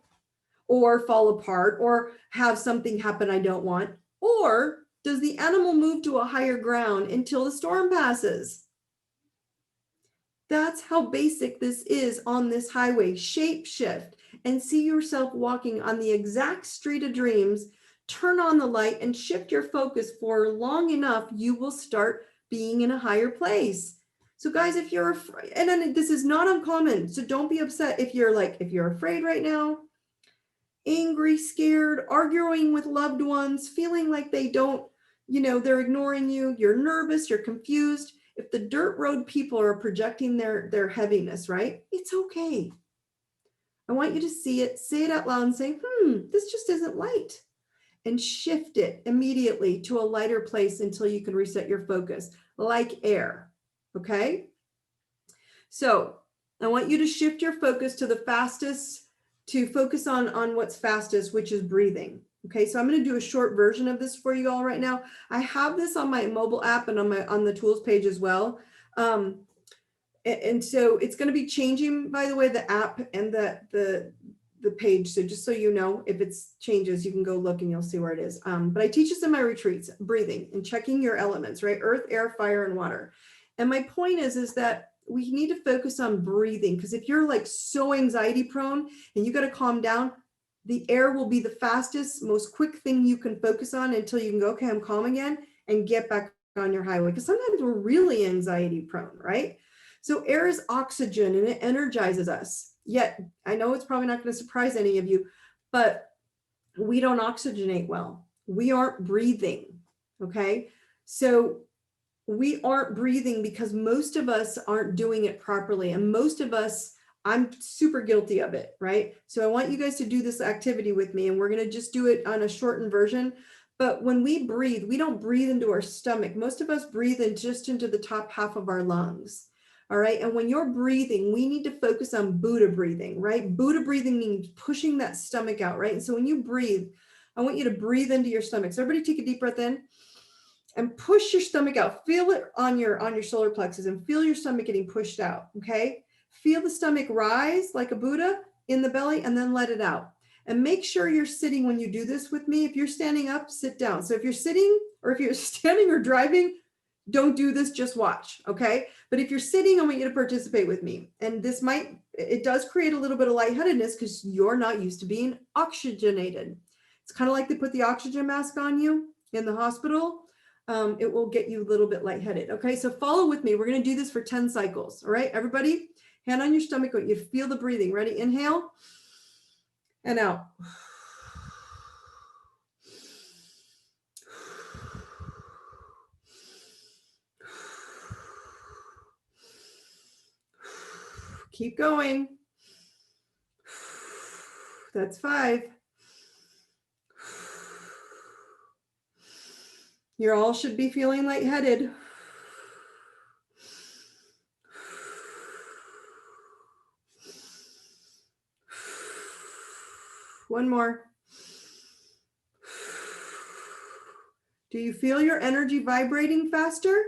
or fall apart, or have something happen I don't want? Or does the animal move to a higher ground until the storm passes? That's how basic this is on this highway. Shape shift and see yourself walking on the exact street of dreams. Turn on the light and shift your focus for long enough, you will start being in a higher place. So guys, if you're afraid, and then this is not uncommon, so don't be upset if you're afraid right now, angry, scared, arguing with loved ones, feeling like they don't, they're ignoring you, you're nervous, you're confused. If the dirt road people are projecting their heaviness, right? It's okay. I want you to see it, say it out loud and say, this just isn't light. And shift it immediately to a lighter place until you can reset your focus, like air, okay? So I want you to shift your focus to the fastest, to focus on what's fastest, which is breathing. Okay, so I'm going to do a short version of this for you all right now. I have this on my mobile app and on the tools page as well. And so it's going to be changing, by the way, the app and the page. So just so you know, if it changes, you can go look and you'll see where it is. But I teach this in my retreats, breathing and checking your elements, right? Earth, air, fire, and water. And my point is that we need to focus on breathing, because if you're like so anxiety prone and you got to calm down, the air will be the fastest, most quick thing you can focus on until you can go, okay, I'm calm again, and get back on your highway. Because sometimes we're really anxiety prone, right? So air is oxygen and it energizes us. Yet I know it's probably not going to surprise any of you, but we don't oxygenate well. We aren't breathing. Okay. So we aren't breathing because most of us aren't doing it properly. And most of us, I'm super guilty of it, right? So I want you guys to do this activity with me, and we're going to just do it on a shortened version. But when we breathe, we don't breathe into our stomach. Most of us breathe in just into the top half of our lungs. All right. And when you're breathing, we need to focus on Buddha breathing, right? Buddha breathing means pushing that stomach out, right? And so when you breathe, I want you to breathe into your stomach. So everybody take a deep breath in and push your stomach out. Feel it on your solar plexus and feel your stomach getting pushed out. Okay. Feel the stomach rise like a Buddha in the belly, and then let it out. And make sure you're sitting when you do this with me. If you're standing up, sit down. So if you're sitting, or if you're standing or driving, don't do this, just watch, okay? But if you're sitting, I want you to participate with me. And it does create a little bit of lightheadedness because you're not used to being oxygenated. It's kind of like they put the oxygen mask on you in the hospital. It will get you a little bit lightheaded, okay? So follow with me. We're gonna do this for 10 cycles, all right? Everybody, hand on your stomach, you feel the breathing. Ready? Inhale and out. Keep going. That's 5. You all should be feeling lightheaded. One more. Do you feel your energy vibrating faster?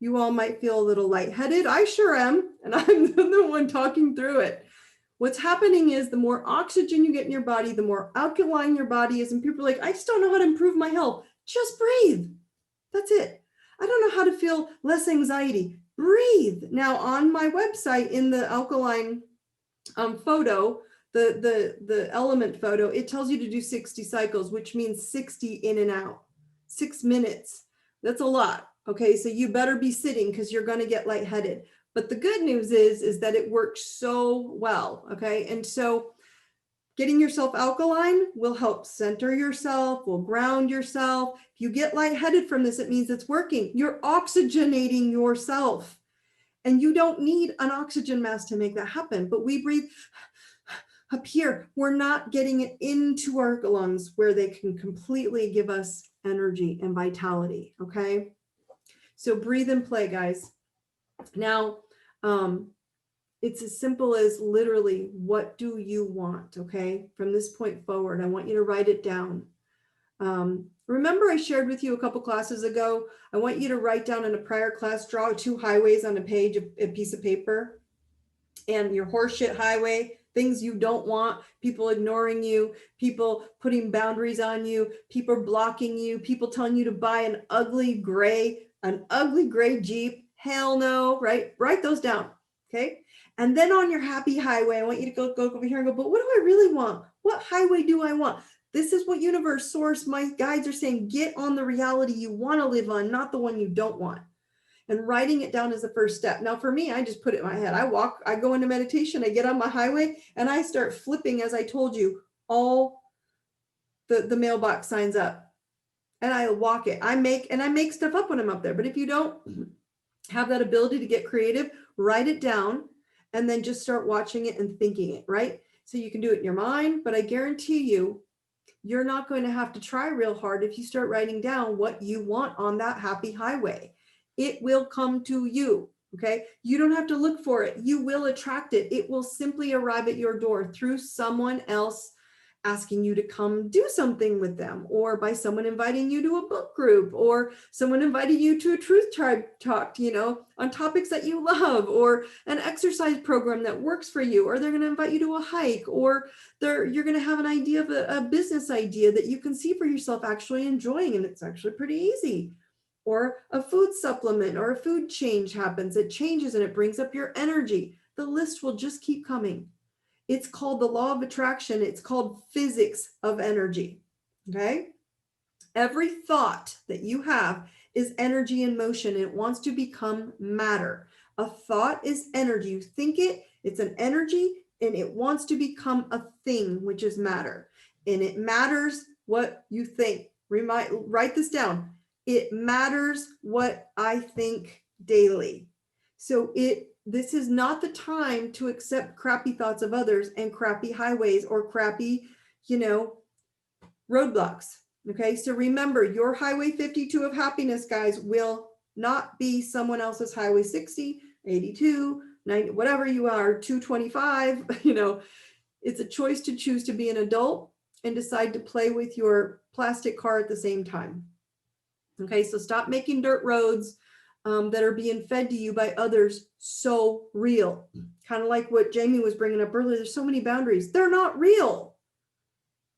You all might feel a little lightheaded. I sure am, and I'm the one talking through it. What's happening is the more oxygen you get in your body, the more alkaline your body is. And people are like, I just don't know how to improve my health. Just breathe. That's it. I don't know how to feel less anxiety. Breathe. Now on my website in the alkaline photo, the element photo, it tells you to do 60 cycles, which means 60 in and out, 6 minutes. That's a lot. Okay, so you better be sitting because you're going to get lightheaded. But the good news is that it works so well. Okay, and so getting yourself alkaline will help center yourself, will ground yourself. If you get lightheaded from this, it means it's working. You're oxygenating yourself. And you don't need an oxygen mask to make that happen. But we breathe up here. We're not getting it into our lungs where they can completely give us energy and vitality. Okay. So breathe and play, guys. Now, it's as simple as literally, what do you want? Okay. From this point forward, I want you to write it down. Remember I shared with you a couple classes ago, I want you to write down in a prior class, draw 2 highways on a page, a piece of paper, and your horseshit highway, things you don't want, people ignoring you, people putting boundaries on you, people blocking you, people telling you to buy an ugly gray Jeep. Hell no, right? Write those down. Okay. And then on your happy highway, I want you to go over here and go, but what do I really want? What highway do I want? This is what universe, source, my guides are saying. Get on the reality you want to live on, not the one you don't want. And writing it down is the first step. Now for me, I just put it in my head. I go into meditation, I get on my highway and I start flipping, as I told you, all the mailbox signs up and I walk it. I make stuff up when I'm up there. But if you don't have that ability to get creative, write it down and then just start watching it and thinking it, right? So you can do it in your mind, but I guarantee you, you're not going to have to try real hard if you start writing down what you want on that happy highway. It will come to you, okay? You don't have to look for it. You will attract it. It will simply arrive at your door through someone else asking you to come do something with them, or by someone inviting you to a book group, or someone inviting you to a truth tribe talk, on topics that you love, or an exercise program that works for you, or they're going to invite you to a hike, or you're going to have an idea of a business idea that you can see for yourself actually enjoying, and it's actually pretty easy. Or a food supplement or a food change happens. It changes and it brings up your energy. The list will just keep coming. It's called the law of attraction. It's called physics of energy. Okay. Every thought that you have is energy in motion. And it wants to become matter. A thought is energy. You think it, it's an energy, and it wants to become a thing, which is matter. And it matters what you think. Write this down. It matters what I think daily. So this is not the time to accept crappy thoughts of others and crappy highways or crappy, roadblocks. Okay. So remember, your highway 52 of happiness, guys, will not be someone else's highway 60, 82, 90, whatever you are, 225. It's a choice to choose to be an adult and decide to play with your plastic car at the same time. Okay. So stop making dirt roads that are being fed to you by others so real. Kind of like what Jamie was bringing up earlier. There's so many boundaries. They're not real.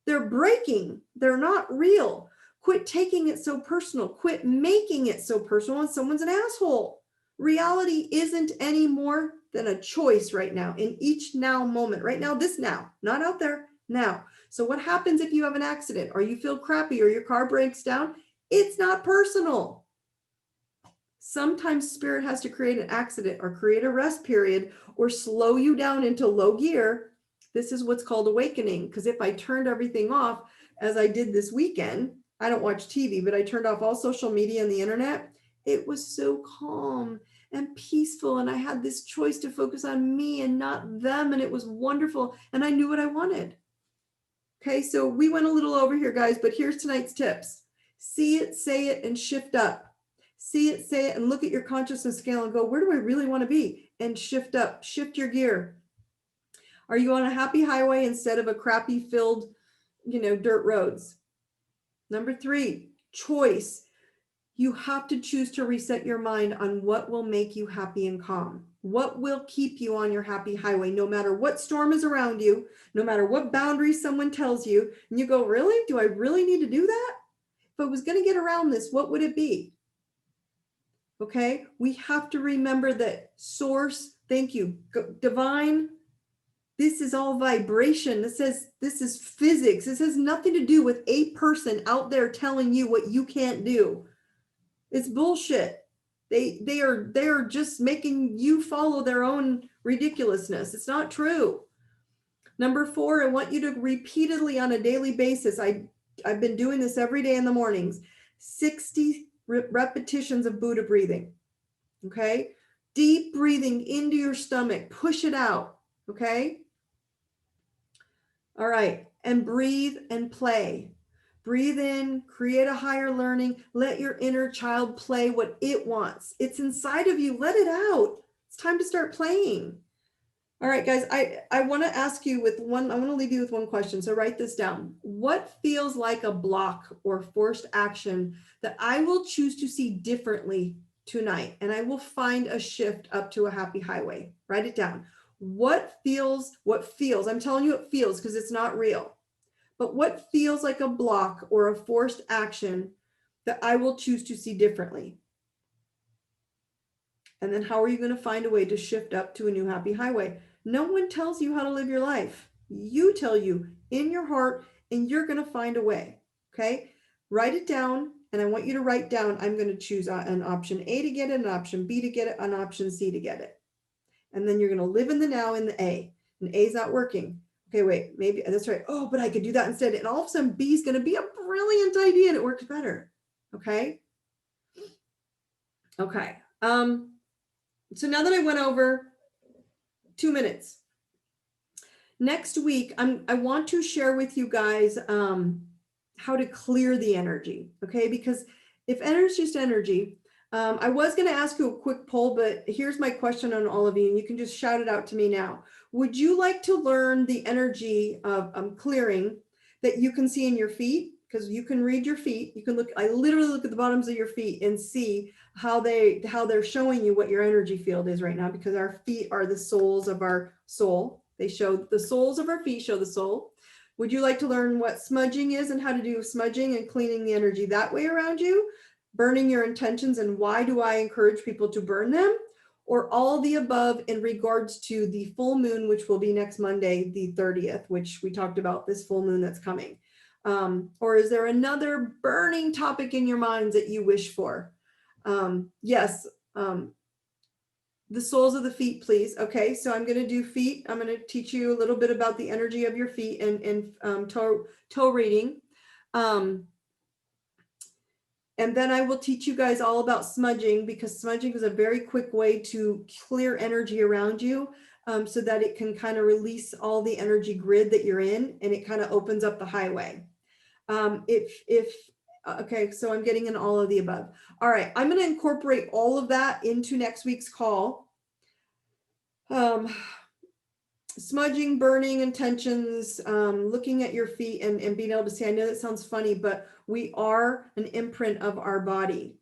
They're breaking. They're not real. Quit taking it so personal. Quit making it so personal and someone's an asshole. Reality isn't any more than a choice right now, in each now moment. Right now, this now, not out there, now. So what happens if you have an accident or you feel crappy or your car breaks down? It's not personal. Sometimes spirit has to create an accident or create a rest period or slow you down into low gear. This is what's called awakening. Because if I turned everything off, as I did this weekend, I don't watch TV, but I turned off all social media and the internet. It was so calm and peaceful. And I had this choice to focus on me and not them. And it was wonderful. And I knew what I wanted. Okay, so we went a little over here, guys, but here's tonight's tips. See it, say it, and shift up. See it, say it, and look at your consciousness scale and go, where do I really want to be? And shift up, shift your gear. Are you on a happy highway instead of a crappy filled, dirt roads? Number 3, choice. You have to choose to reset your mind on what will make you happy and calm. What will keep you on your happy highway, no matter what storm is around you, no matter what boundaries someone tells you, and you go, really? Do I really need to do that? If I was going to get around this, what would it be? Okay, we have to remember that source, thank you, divine, this is all vibration. This is physics. This has nothing to do with a person out there telling you what you can't do. It's bullshit. They are just making you follow their own ridiculousness. It's not true. Number 4, I want you to repeatedly on a daily basis. I've been doing this every day in the mornings. 60 repetitions of Buddha breathing. Okay? Deep breathing into your stomach. Push it out. Okay? All right. And breathe and play. Breathe in, create a higher learning. Let your inner child play what it wants. It's inside of you. Let it out. It's time to start playing. All right, guys, I want to ask you I want to leave you with one question. So write this down. What feels like a block or forced action that I will choose to see differently tonight? And I will find a shift up to a happy highway. Write it down. What feels, I'm telling you it feels because it's not real. But what feels like a block or a forced action that I will choose to see differently? And then how are you going to find a way to shift up to a new happy highway? No one tells you how to live your life. You tell you in your heart, and you're going to find a way. Okay? Write it down. And I want you to write down, I'm going to choose an option A to get it, an option B to get it, an option C to get it. And then you're going to live in the now in the A. And A is not working. Okay, wait, maybe that's right. Oh, but I could do that instead. And all of a sudden B is going to be a brilliant idea and it works better. Okay? Okay. So now that I went over 2 minutes, next week, I want to share with you guys how to clear the energy, okay? Because if energy is just energy, I was going to ask you a quick poll, but here's my question on all of you, and you can just shout it out to me now. Would you like to learn the energy of clearing that you can see in your feet? Because you can read your feet. You can look, I literally look at the bottoms of your feet and see how they're showing you what your energy field is right now, because our feet are the soles of our soul. They show the soles of our feet, show the soul. Would you like to learn what smudging is and how to do smudging and cleaning the energy that way around you? Burning your intentions, and why do I encourage people to burn them? Or all the above in regards to the full moon, which will be next Monday, the 30th, which we talked about, this full moon that's coming. Or is there another burning topic in your minds that you wish for? Yes. The soles of the feet, please. Okay, so I'm going to do feet. I'm going to teach you a little bit about the energy of your feet and toe reading. And then I will teach you guys all about smudging, because smudging is a very quick way to clear energy around you, so that it can kind of release all the energy grid that you're in, and it kind of opens up the highway. Okay, so I'm getting in all of the above. All right, I'm going to incorporate all of that into next week's call. Smudging, burning intentions, looking at your feet and being able to see, I know that sounds funny, but we are an imprint of our body.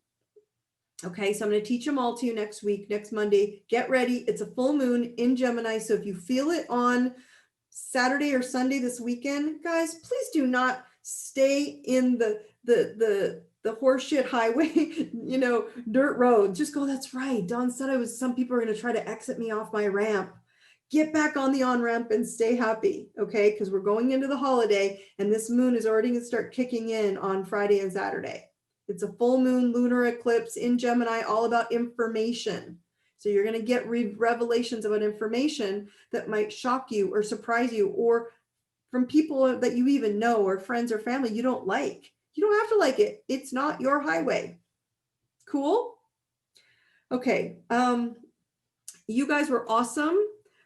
Okay, so I'm going to teach them all to you next week, next Monday. Get ready. It's a full moon in Gemini. So if you feel it on Saturday or Sunday this weekend, guys, please do not stay in the horseshit highway, dirt road. Just go, that's right. Dawn said some people are going to try to exit me off my ramp. Get back on the on-ramp and stay happy, okay? Because we're going into the holiday, and this moon is already going to start kicking in on Friday and Saturday. It's a full moon lunar eclipse in Gemini, all about information. So you're going to get revelations about information that might shock you or surprise you, or from people that you even know, or friends or family you don't like. You don't have to like it. It's not your highway. Cool? Okay. You guys were awesome.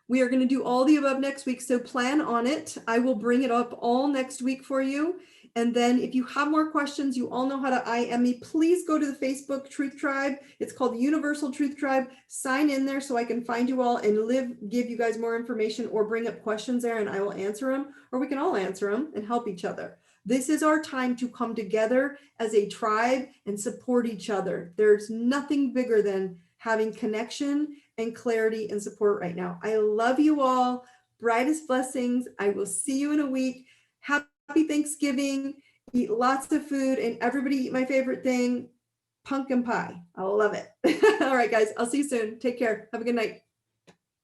We are going to do all the above next week, so plan on it. I will bring it up all next week for you. And then if you have more questions, you all know how to IM me. Please go to the Facebook Truth Tribe. It's called the Universal Truth Tribe. Sign in there so I can find you all and give you guys more information, or bring up questions there and I will answer them, or we can all answer them and help each other. This is our time to come together as a tribe and support each other. There's nothing bigger than having connection and clarity and support right now. I love you all. Brightest blessings. I will see you in a week. Happy Thanksgiving. Eat lots of food, and everybody eat my favorite thing, pumpkin pie. I love it. All right, guys. I'll see you soon. Take care. Have a good night.